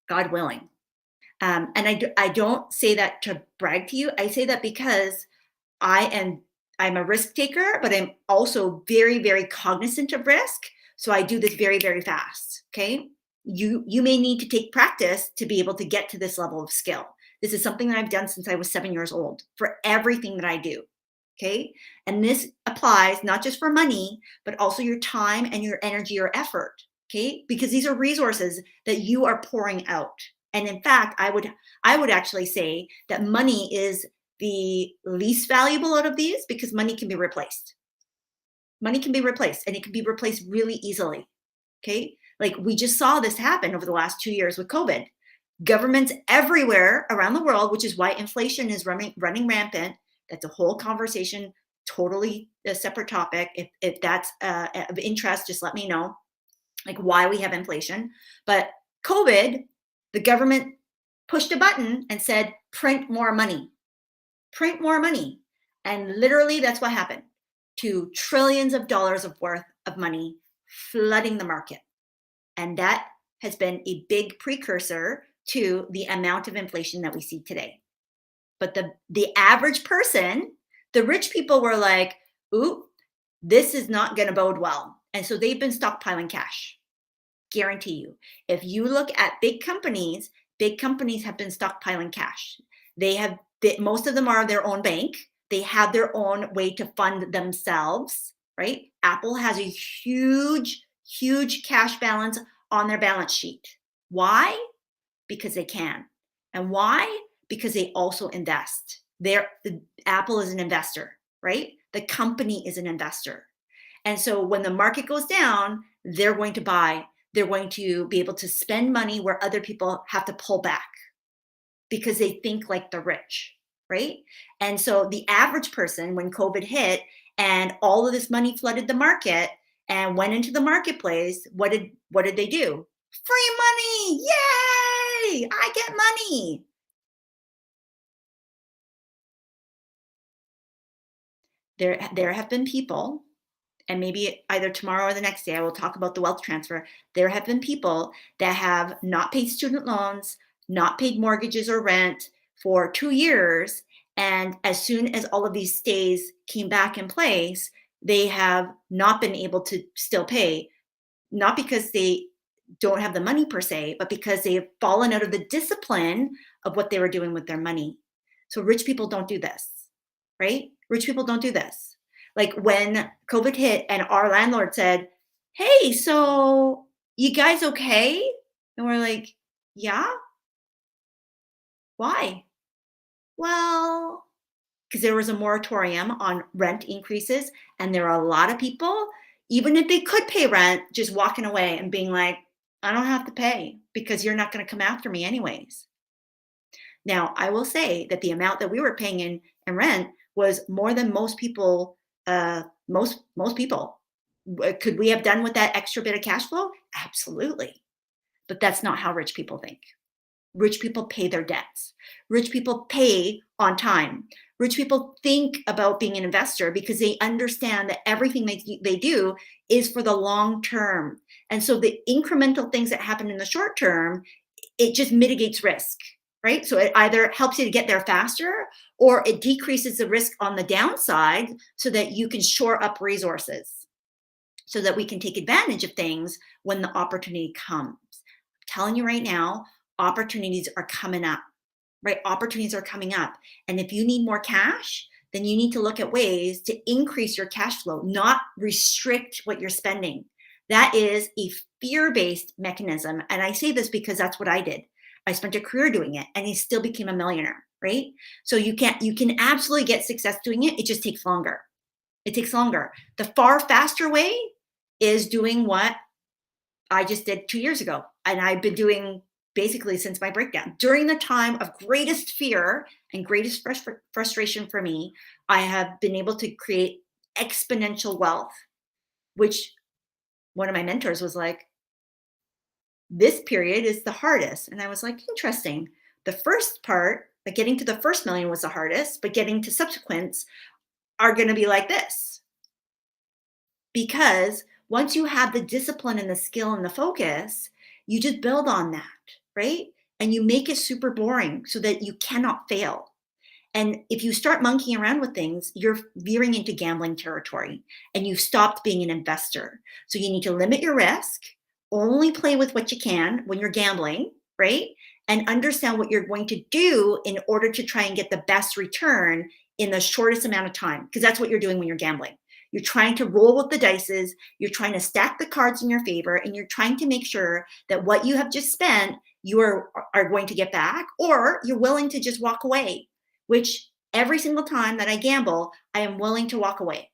God willing. And I don't say that to brag to you. I say that because I'm a risk taker, but I'm also very, very cognizant of risk. So I do this very, very fast. Okay. You may need to take practice to be able to get to this level of skill. This is something that I've done since I was 7 years old for everything that I do. Okay. And this applies not just for money, but also your time and your energy or effort. Okay. Because these are resources that you are pouring out. And in fact, I would actually say that money is the least valuable out of these, because money can be replaced. Money can be replaced, and it can be replaced really easily. Okay. Like we just saw this happen over the last 2 years with COVID. Governments everywhere around the world, which is why inflation is running rampant. That's a whole conversation, totally a separate topic. If that's of interest, just let me know, like why we have inflation. But COVID, the government pushed a button and said, print more money, print more money. And literally, that's what happened to trillions of dollars of worth of money flooding the market. And that has been a big precursor to the amount of inflation that we see today. But the average person, the rich people were like, ooh, this is not going to bode well. And so they've been stockpiling cash. Guarantee you. If you look at big companies have been stockpiling cash. Most of them are their own bank. They have their own way to fund themselves, right? Apple has a huge, huge cash balance on their balance sheet. Why? Because they can. And why? Because they also invest. Apple is an investor, right? The company is an investor. And so when the market goes down, they're going to buy. They're going to be able to spend money where other people have to pull back because they think like the rich, right? And so the average person, when COVID hit and all of this money flooded the market and went into the marketplace, what did they do? Free money! Yay! I get money. There have been people, and maybe either tomorrow or the next day, I will talk about the wealth transfer. There have been people that have not paid student loans, not paid mortgages or rent for 2 years. And as soon as all of these stays came back in place, they have not been able to still pay, not because they don't have the money per se, but because they have fallen out of the discipline of what they were doing with their money. So rich people don't do this, right? Rich people don't do this. Like when COVID hit and our landlord said, hey, so you guys okay? And we're like, yeah, why? Well, because there was a moratorium on rent increases. And there are a lot of people, even if they could pay rent, just walking away and being like, I don't have to pay because you're not going to come after me anyways. Now, I will say that the amount that we were paying in rent was more than most people. Most people. Could we have done with that extra bit of cash flow? Absolutely. But that's not how rich people think. Rich people pay their debts. Rich people pay on time. Rich people think about being an investor because they understand that everything they do is for the long term. And so the incremental things that happen in the short term, it just mitigates risk, right? So it either helps you to get there faster or it decreases the risk on the downside so that you can shore up resources so that we can take advantage of things when the opportunity comes. I'm telling you right now, opportunities are coming up, right? Opportunities are coming up. And if you need more cash, then you need to look at ways to increase your cash flow, not restrict what you're spending. That is a fear-based mechanism. And I say this because that's what I did. I spent a career doing it and I still became a millionaire, right? So you can absolutely get success doing it. It just takes longer. It takes longer. The far faster way is doing what I just did 2 years ago. And I've been doing basically since my breakdown. During the time of greatest fear and greatest frustration for me, I have been able to create exponential wealth, which one of my mentors was like, this period is the hardest. And I was like, interesting. The first part, like getting to the first million was the hardest, but getting to subsequents are going to be like this. Because once you have the discipline and the skill and the focus, you just build on that, right? And you make it super boring so that you cannot fail. And if you start monkeying around with things, you're veering into gambling territory and you've stopped being an investor. So you need to limit your risk, only play with what you can when you're gambling, right? And understand what you're going to do in order to try and get the best return in the shortest amount of time, because that's what you're doing when you're gambling. You're trying to roll with the dices, you're trying to stack the cards in your favor, and you're trying to make sure that what you have just spent, you are going to get back, or you're willing to just walk away, which every single time that I gamble, I am willing to walk away.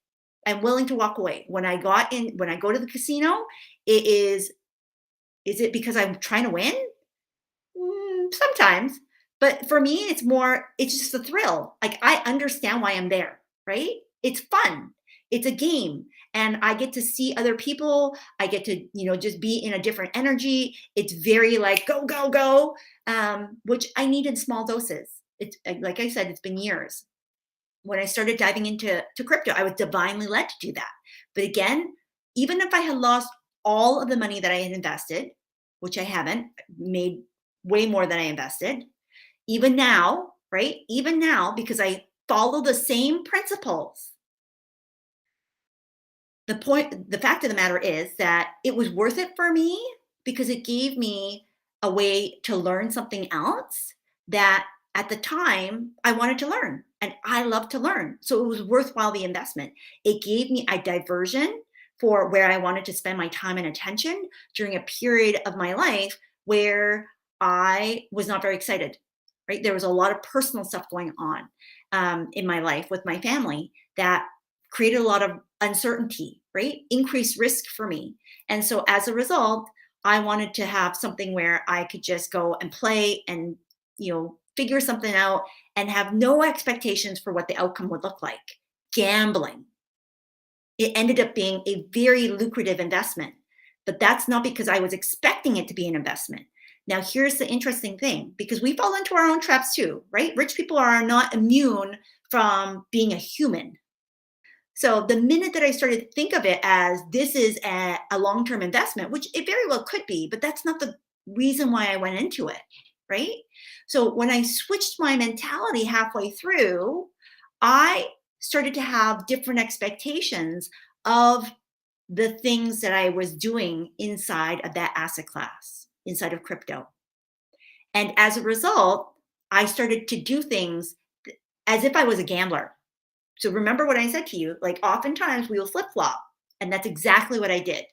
I'm willing to walk away. When I go to the casino, is it because I'm trying to win? Sometimes, but for me, it's just a thrill. Like I understand why I'm there, right? It's fun. It's a game. And I get to see other people. I get to, just be in a different energy. It's very like go, go, go, which I need in small doses. It's like I said, it's been years. When I started diving into crypto, I was divinely led to do that. But again, even if I had lost all of the money that I had invested, which I haven't, made way more than I invested, even now, right? Even now, because I follow the same principles, the fact of the matter is that it was worth it for me because it gave me a way to learn something else that at the time I wanted to learn and I love to learn. So it was worthwhile the investment. It gave me a diversion for where I wanted to spend my time and attention during a period of my life where I was not very excited, right? There was a lot of personal stuff going on in my life with my family that created a lot of uncertainty, right? Increased risk for me. And so as a result, I wanted to have something where I could just go and play and, figure something out and have no expectations for what the outcome would look like. Gambling. It ended up being a very lucrative investment, but that's not because I was expecting it to be an investment. Now, here's the interesting thing because we fall into our own traps too, right? Rich people are not immune from being a human. So the minute that I started to think of it as this is a long-term investment, which it very well could be, but that's not the reason why I went into it, right? So when I switched my mentality halfway through, I started to have different expectations of the things that I was doing inside of that asset class, inside of crypto. And as a result, I started to do things as if I was a gambler. So remember what I said to you, like oftentimes we will flip flop. And that's exactly what I did.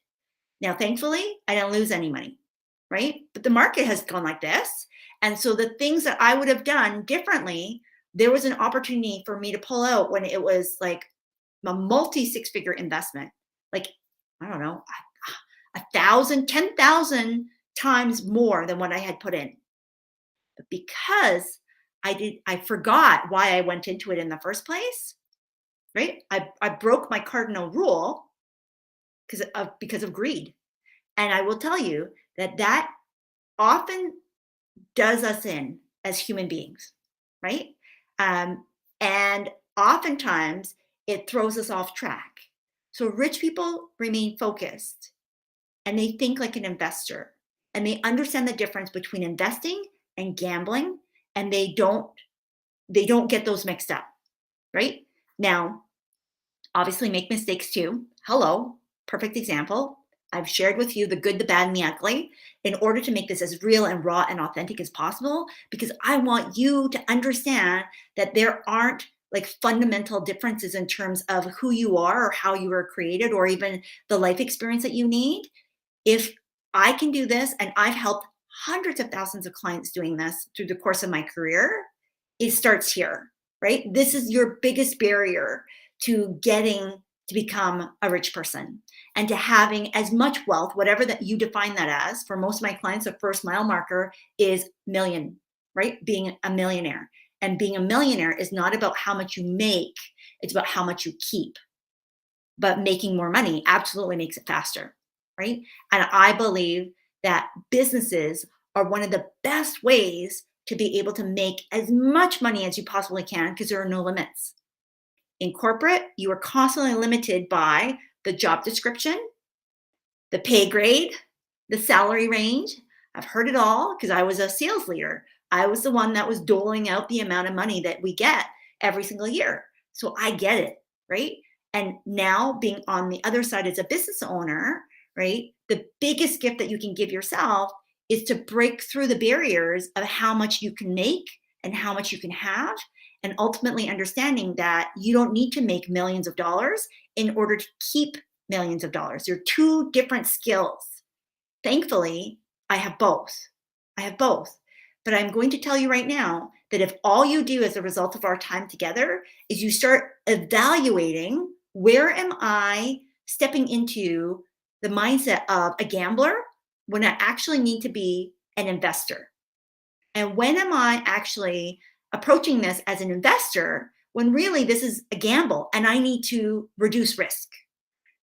Now, thankfully, I didn't lose any money, right? But the market has gone like this. And so the things that I would have done differently, there was an opportunity for me to pull out when it was like a multi six-figure investment. Like, I don't know, 1,000, 10,000 times more than what I had put in. But because I forgot why I went into it in the first place, right? I broke my cardinal rule because of greed. And I will tell you that often does us in as human beings, right? And oftentimes it throws us off track. So rich people remain focused and they think like an investor and they understand the difference between investing and gambling, and they don't get those mixed up, right? Now, obviously make mistakes too. Hello, perfect example. I've shared with you the good, the bad, and the ugly in order to make this as real and raw and authentic as possible, because I want you to understand that there aren't like fundamental differences in terms of who you are or how you were created or even the life experience that you need. If I can do this, and I've helped hundreds of thousands of clients doing this through the course of my career, it starts here, right? This is your biggest barrier to getting to become a rich person and to having as much wealth, whatever that you define that as. For most of my clients, the first mile marker is million, right? Being a millionaire. And being a millionaire is not about how much you make, it's about how much you keep. But making more money absolutely makes it faster, right? And I believe that businesses are one of the best ways to be able to make as much money as you possibly can because there are no limits. In corporate, you are constantly limited by the job description, the pay grade, the salary range. I've heard it all because I was a sales leader. I was the one that was doling out the amount of money that we get every single year. So I get it, right? And now being on the other side as a business owner, right? The biggest gift that you can give yourself is to break through the barriers of how much you can make and how much you can have, and ultimately understanding that you don't need to make millions of dollars in order to keep millions of dollars. They're two different skills. Thankfully, I have both. I have both. But I'm going to tell you right now that if all you do as a result of our time together is you start evaluating, where am I stepping into the mindset of a gambler when I actually need to be an investor? And when am I actually approaching this as an investor when really this is a gamble and I need to reduce risk?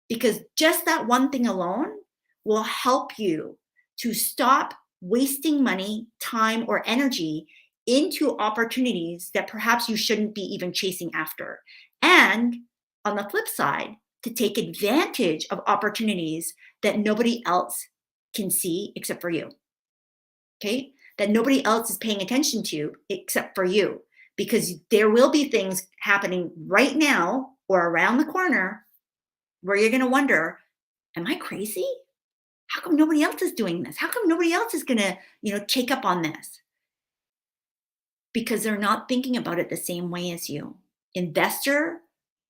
Because just that one thing alone will help you to stop wasting money, time, or energy into opportunities that perhaps you shouldn't be even chasing after. And on the flip side, to take advantage of opportunities that nobody else can see except for you. Okay? That nobody else is paying attention to except for you. Because there will be things happening right now or around the corner where you're going to wonder, am I crazy? How come nobody else is doing this? How come nobody else is going to, take up on this? Because they're not thinking about it the same way as you. Investor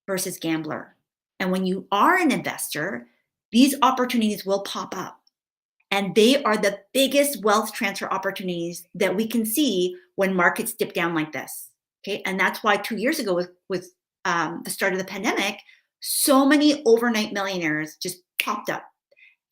versus gambler. And when you are an investor, these opportunities will pop up. And they are the biggest wealth transfer opportunities that we can see when markets dip down like this. Okay. And that's why 2 years ago, with the start of the pandemic, so many overnight millionaires just popped up.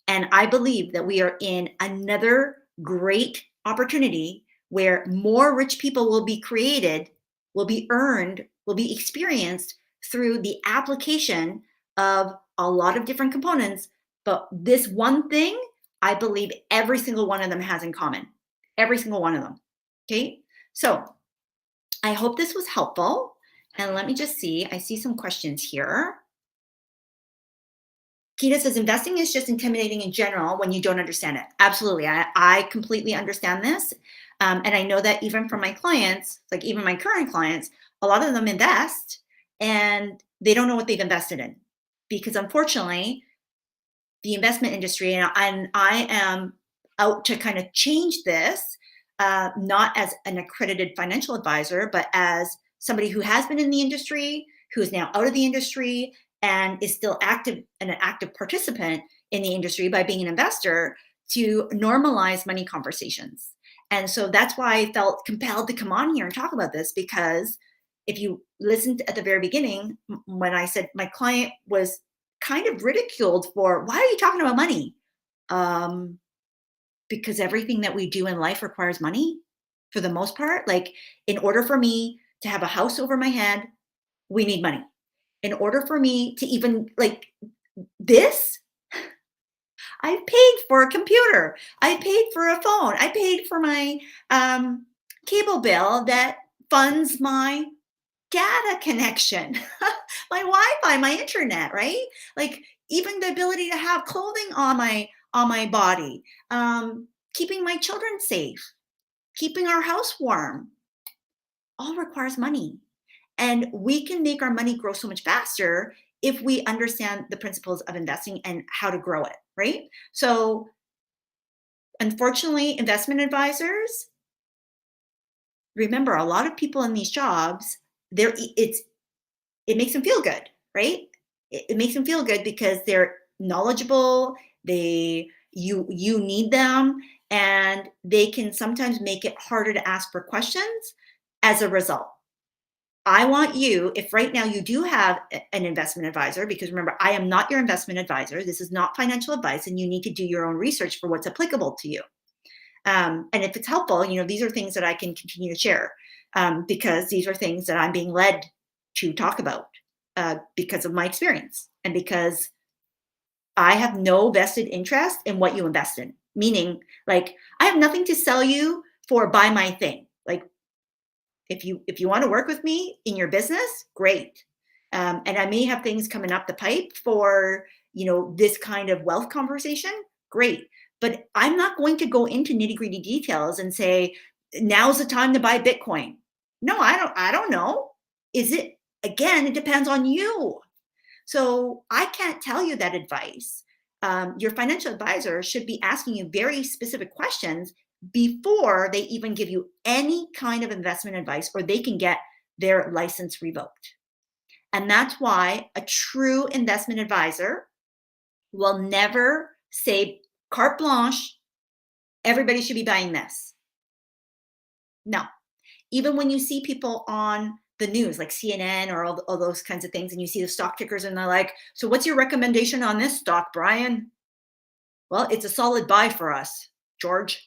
And I believe that we are in another great opportunity where more rich people will be created, will be earned, will be experienced through the application of a lot of different components. But this one thing, I believe every single one of them has in common. Every single one of them. Okay. So I hope this was helpful. And let me just see. I see some questions here. Kita says investing is just intimidating in general when you don't understand it. Absolutely. I completely understand this. And I know that even from my clients, like even my current clients, a lot of them invest and they don't know what they've invested in. Because unfortunately, the investment industry, and I am out to kind of change this, not as an accredited financial advisor, but as somebody who has been in the industry, who is now out of the industry, and is still active and an active participant in the industry by being an investor, to normalize money conversations. And so that's why I felt compelled to come on here and talk about this, because if you listened at the very beginning, when I said my client was kind of ridiculed for, why are you talking about money? Um, because everything that we do in life requires money for the most part. Like, in order for me to have a house over my head, we need money. In order for me to even like this, I paid for a computer. I paid for a phone. I paid for my cable bill that funds my data connection, my Wi-Fi, my internet, right? Like, even the ability to have clothing on my body, keeping my children safe, keeping our house warm, all requires money. And we can make our money grow so much faster if we understand the principles of investing and how to grow it, right? So, unfortunately, investment advisors, remember, a lot of people in these jobs, it makes them feel good, right? It makes them feel good because they're knowledgeable, you need them, and they can sometimes make it harder to ask for questions as a result. I want you, if right now you do have an investment advisor, because remember, I am not your investment advisor. This is not financial advice, and you need to do your own research for what's applicable to you. And if it's helpful, these are things that I can continue to share, because these are things that I'm being led to talk about, because of my experience and because I have no vested interest in what you invest in. Meaning, like, I have nothing to sell you for buy my thing. Like, if you want to work with me in your business, great. And I may have things coming up the pipe for this kind of wealth conversation, great. But I'm not going to go into nitty gritty details and say now's the time to buy Bitcoin. No, I don't know. Is it? Again, it depends on you. So I can't tell you that advice. Your financial advisor should be asking you very specific questions before they even give you any kind of investment advice, or they can get their license revoked. And that's why a true investment advisor will never say carte blanche, everybody should be buying this. No. Even when you see people on the news like CNN or all those kinds of things, and you see the stock tickers and they're like, so what's your recommendation on this stock, Brian? Well, it's a solid buy for us, George.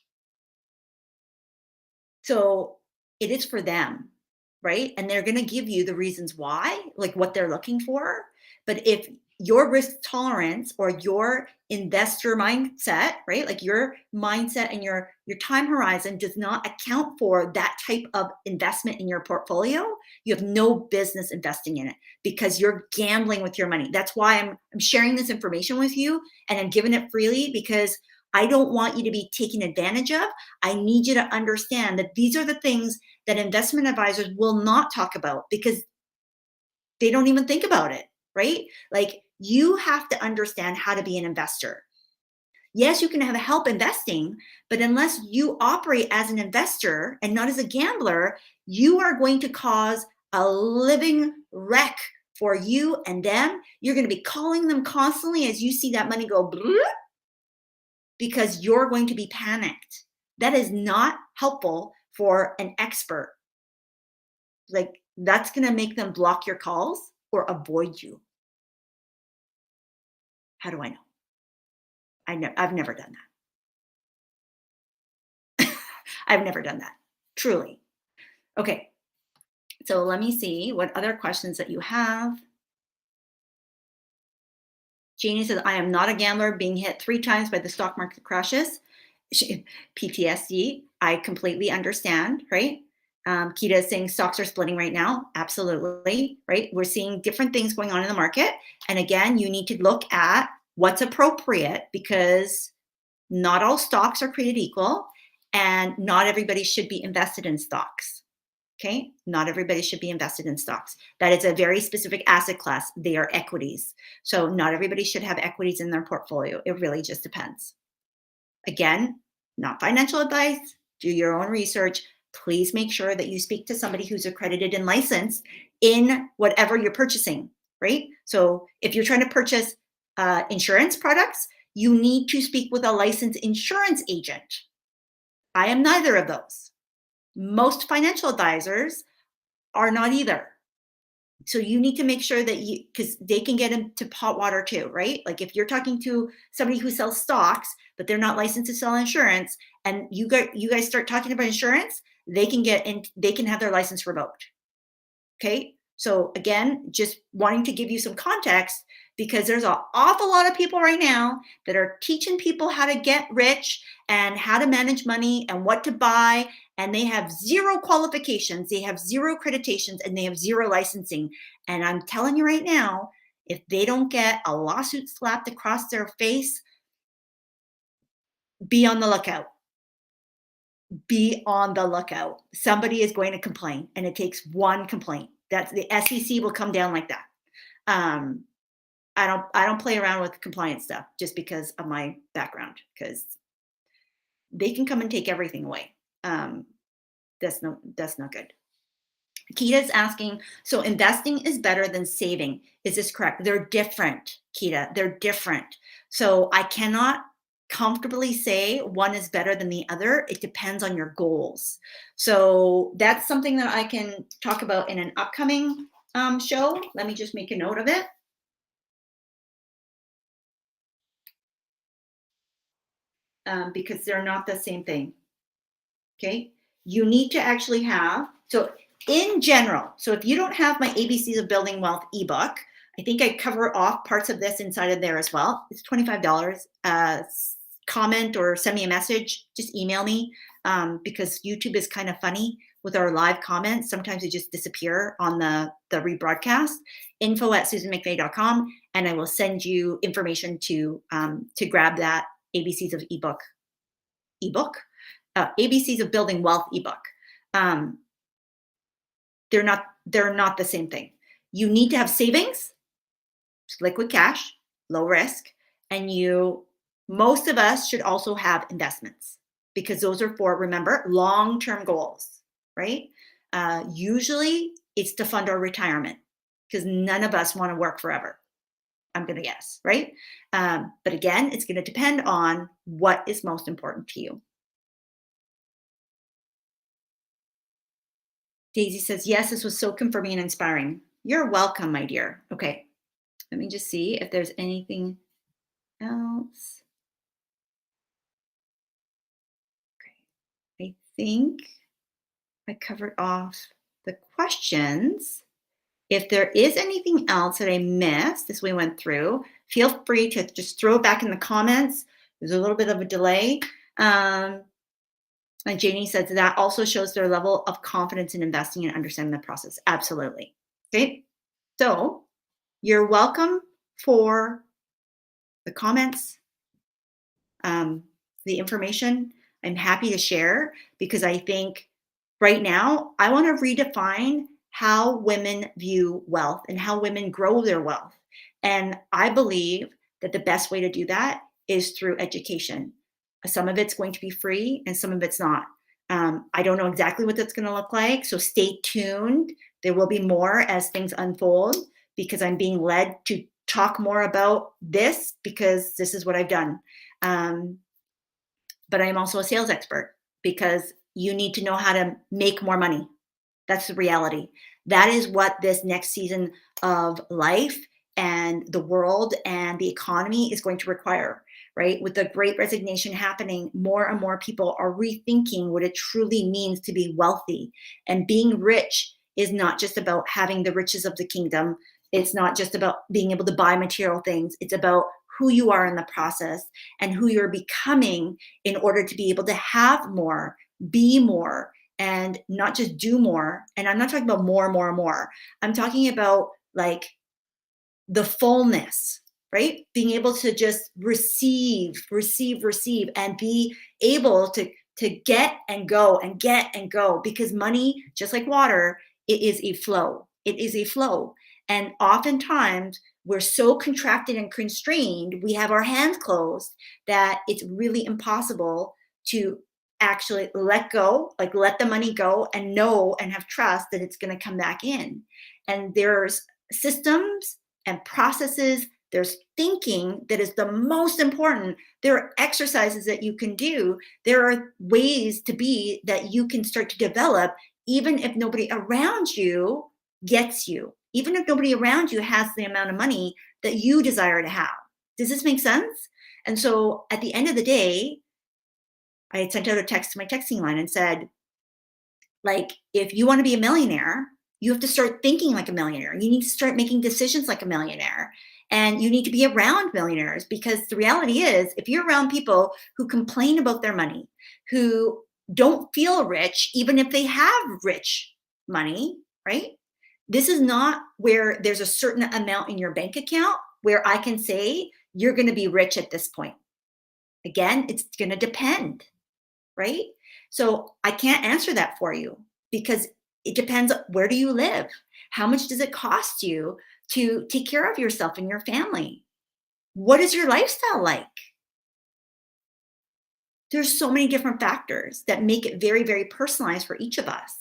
So it is for them, right? And they're going to give you the reasons why, like what they're looking for. But if your risk tolerance or your investor mindset, right? Like your mindset and your time horizon does not account for that type of investment in your portfolio, you have no business investing in it because you're gambling with your money. That's why I'm sharing this information with you and I'm giving it freely because I don't want you to be taken advantage of. I need you to understand that these are the things that investment advisors will not talk about because they don't even think about it, right? Like you have to understand how to be an investor. Yes, you can have help investing, but unless you operate as an investor and not as a gambler, you are going to cause a living wreck for you and them. You're going to be calling them constantly as you see that money go because you're going to be panicked. That is not helpful for an expert. Like that's going to make them block your calls or avoid you. How do I know? I've never done that. I've never done that. Truly. Okay. So let me see what other questions that you have. Janie says, I am not a gambler being hit 3 times by the stock market crashes. PTSD, I completely understand, right? Kita is saying stocks are splitting right now. Absolutely, right? We're seeing different things going on in the market. And again, you need to look at what's appropriate because not all stocks are created equal and not everybody should be invested in stocks. Okay, not everybody should be invested in stocks. That is a very specific asset class. They are equities. So not everybody should have equities in their portfolio. It really just depends. Again, not financial advice. Do your own research. Please make sure that you speak to somebody who's accredited and licensed in whatever you're purchasing, right? So if you're trying to purchase insurance products, you need to speak with a licensed insurance agent. I am neither of those. Most financial advisors are not either. So you need to make sure that you, because they can get into hot water too, right? Like if you're talking to somebody who sells stocks, but they're not licensed to sell insurance, and you guys start talking about insurance, they can get in, they can have their license revoked. Okay. So again, just wanting to give you some context because there's an awful lot of people right now that are teaching people how to get rich and how to manage money and what to buy. And they have zero qualifications, they have zero accreditations, and they have zero licensing. And I'm telling you right now, if they don't get a lawsuit slapped across their face, be on the lookout. Be on the lookout. Somebody is going to complain, and it takes one complaint. That's the SEC will come down like that. Um, I don't play around with compliance stuff just because of my background because they can come and take everything away. That's not good. Kita is asking, so investing is better than saving. Is this correct? They're different, Kita. They're different. So I cannot comfortably say one is better than the other. It depends on your goals. So that's something that I can talk about in an upcoming show. Let me just make a note of it. Because they're not the same thing. Okay. You need to actually have, so in general, so if you don't have my ABCs of Building Wealth ebook, I think I cover off parts of this inside of there as well. It's $25. Comment or send me a message, just email me because YouTube is kind of funny with our live comments. Sometimes they just disappear on the rebroadcast. info@susanmcveigh.com, and I will send you information to grab that ABCs of ebook. ABCs of Building Wealth ebook. Um, they're not the same thing. You need to have savings, liquid cash, low risk, and most of us should also have investments because those are for, remember, long-term goals, right? Usually it's to fund our retirement because none of us want to work forever. I'm going to guess, right? But again, it's going to depend on what is most important to you. Daisy says, yes, this was so confirming and inspiring. You're welcome, my dear. Okay, let me just see if there's anything else. Okay, I think I covered off the questions. If there is anything else that I missed as we went through, feel free to just throw it back in the comments. There's a little bit of a delay. And Janie says that also shows their level of confidence in investing and understanding the process. Absolutely. Okay. So you're welcome for the comments, the information. I'm happy to share because I think right now I want to redefine how women view wealth and how women grow their wealth. And I believe that the best way to do that is through education. Some of it's going to be free and some of it's not. I don't know exactly what that's going to look like. So stay tuned. There will be more as things unfold because I'm being led to talk more about this because this is what I've done. But I'm also a sales expert because you need to know how to make more money. That's the reality. That is what this next season of life and the world and the economy is going to require, right? With the great resignation happening, more and more people are rethinking what it truly means to be wealthy. And being rich is not just about having the riches of the kingdom. It's not just about being able to buy material things. It's about who you are in the process and who you're becoming in order to be able to have more, be more, and not just do more. And I'm not talking about more. I'm talking about like the fullness, right? Being able to just receive, and be able to get and go and get and go because money, just like water, it is a flow. It is a flow. And oftentimes we're so contracted and constrained, we have our hands closed that it's really impossible to actually let go, like let the money go and know and have trust that it's going to come back in. And there's systems and processes, there's thinking that is the most important. There are exercises that you can do. There are ways to be that you can start to develop, even if nobody around you gets you, even if nobody around you has the amount of money that you desire to have. Does this make sense? And so at the end of the day, I had sent out a text to my texting line and said, like, if you want to be a millionaire, you have to start thinking like a millionaire. You need to start making decisions like a millionaire. And you need to be around millionaires because the reality is, if you're around people who complain about their money, who don't feel rich, even if they have rich money, right? This is not where there's a certain amount in your bank account where I can say you're going to be rich at this point. Again, it's going to depend, right? So I can't answer that for you because it depends. Where do you live? How much does it cost you to take care of yourself and your family? What is your lifestyle like? There's so many different factors that make it very, very personalized for each of us.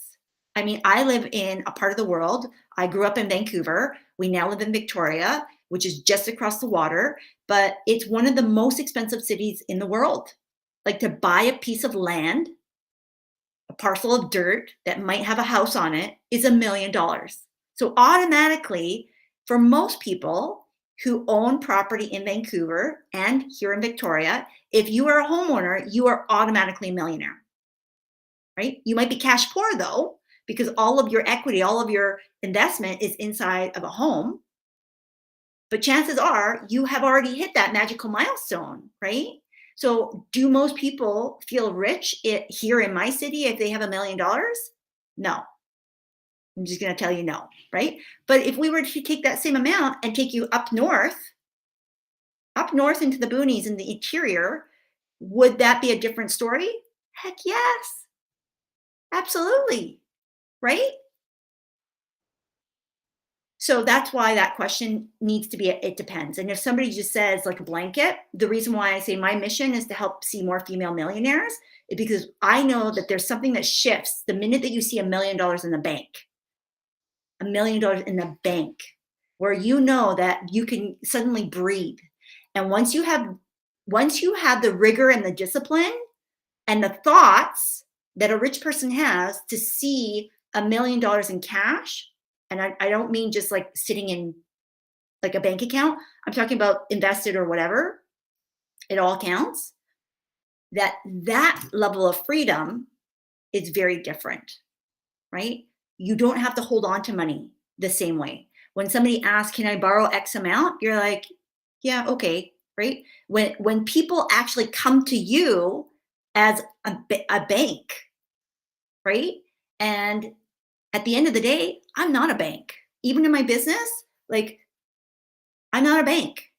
I mean, I live in a part of the world. I grew up in Vancouver. We now live in Victoria, which is just across the water, but it's one of the most expensive cities in the world. Like to buy a piece of land, a parcel of dirt that might have a house on it is $1 million. So automatically, for most people who own property in Vancouver and here in Victoria, if you are a homeowner, you are automatically a millionaire, right? You might be cash poor though, because all of your equity, all of your investment is inside of a home. But chances are you have already hit that magical milestone, right? So do most people feel rich here in my city if they have $1 million? No. I'm just going to tell you no, right? But if we were to take that same amount and take you up north into the boonies in the interior, would that be a different story? Heck yes. Absolutely. Right? So that's why that question needs to be, it depends. And if somebody just says like a blanket, the reason why I say my mission is to help see more female millionaires is because I know that there's something that shifts the minute that you see $1 million in the bank, $1 million in the bank, where you know that you can suddenly breathe. And once you have the rigor and the discipline and the thoughts that a rich person has to see $1 million in cash, and I don't mean just like sitting in like a bank account. I'm talking about invested or whatever. It all counts. That level of freedom is very different. right? You don't have to hold on to money the same way. When somebody asks, can I borrow X amount? You're like, yeah, okay, right? When people actually come to you as a bank, right? And at the end of the day, I'm not a bank. Even in my business, like, I'm not a bank.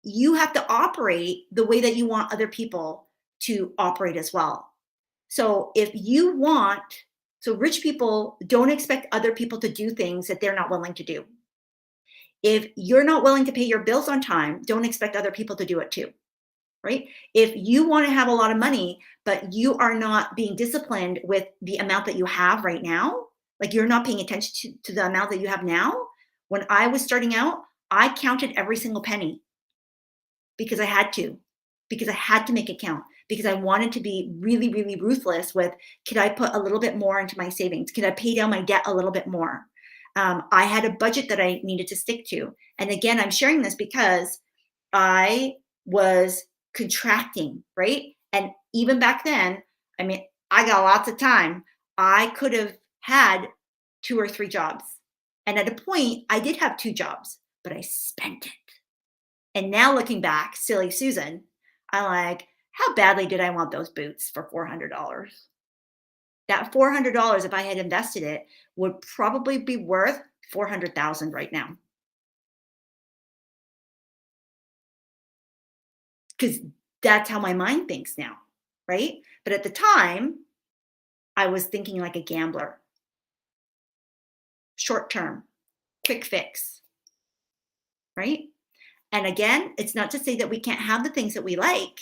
You have to operate the way that you want other people to operate as well. So if you want, so rich people don't expect other people to do things that they're not willing to do. If you're not willing to pay your bills on time, don't expect other people to do it too, right? If you want to have a lot of money, but you are not being disciplined with the amount that you have right now, like you're not paying attention to the amount that you have now. When I was starting out, I counted every single penny because I had to, because I had to make it count, because I wanted to be really, really ruthless with, could I put a little bit more into my savings? Could I pay down my debt a little bit more? I had a budget that I needed to stick to. And again, I'm sharing this because I was contracting, right? And even back then, I mean, I got lots of time. I could have had 2 or 3 jobs. And at a point, I did have 2 jobs, but I spent it. And now looking back, silly Susan, I'm like, how badly did I want those boots for $400? That $400, if I had invested it, would probably be worth 400,000 right now. Because that's how my mind thinks now, right? But at the time, I was thinking like a gambler, short term, quick fix, right? And again, it's not to say that we can't have the things that we like,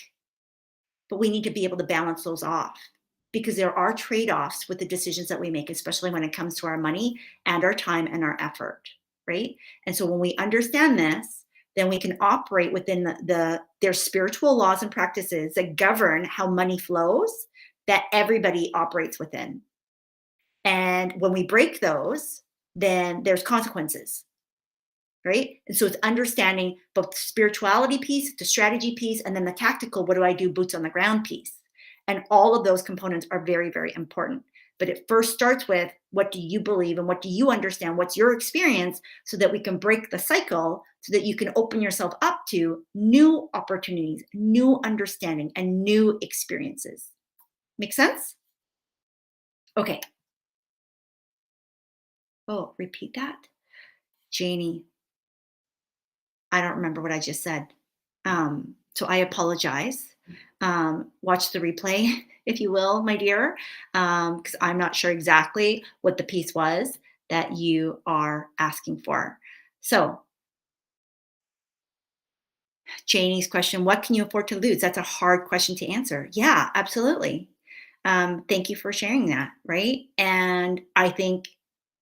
but we need to be able to balance those off because there are trade offs with the decisions that we make, especially when it comes to our money and our time and our effort, right? And so when we understand this, then we can operate within their spiritual laws and practices that govern how money flows that everybody operates within. And when we break those, then there's consequences, right? And so it's understanding both the spirituality piece, the strategy piece, and then the tactical, what do I do, boots on the ground piece. And all of those components are very, very important. But it first starts with, what do you believe and what do you understand? What's your experience, so that we can break the cycle, so that you can open yourself up to new opportunities, new understanding, and new experiences. Make sense? Okay. Oh, repeat that. Janie, I don't remember what I just said. So I apologize. Watch the replay, if you will, my dear, because I'm not sure exactly what the piece was that you are asking for. So Janie's question, what can you afford to lose? That's a hard question to answer. Yeah, absolutely. Thank you for sharing that, right? And I think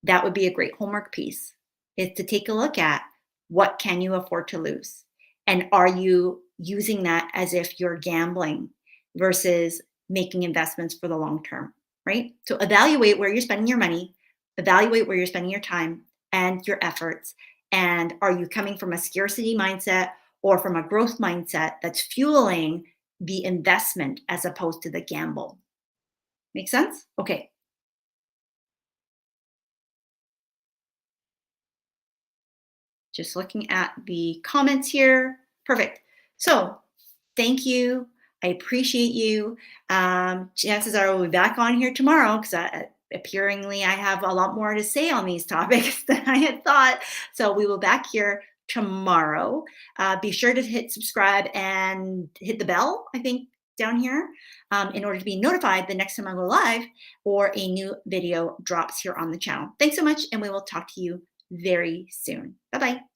that would be a great homework piece, is to take a look at, what can you afford to lose? And are you using that as if you're gambling versus making investments for the long term, right? So evaluate where you're spending your money, evaluate where you're spending your time and your efforts. And are you coming from a scarcity mindset or from a growth mindset that's fueling the investment as opposed to the gamble? Make sense? Okay. Just looking at the comments here. Perfect. So thank you. I appreciate you. Chances are we'll be back on here tomorrow because appearingly I have a lot more to say on these topics than I had thought. So we will back here tomorrow. Be sure to hit subscribe and hit the bell, I think, down here, in order to be notified the next time I go live or a new video drops here on the channel. Thanks so much, and we will talk to you very soon. Bye-bye.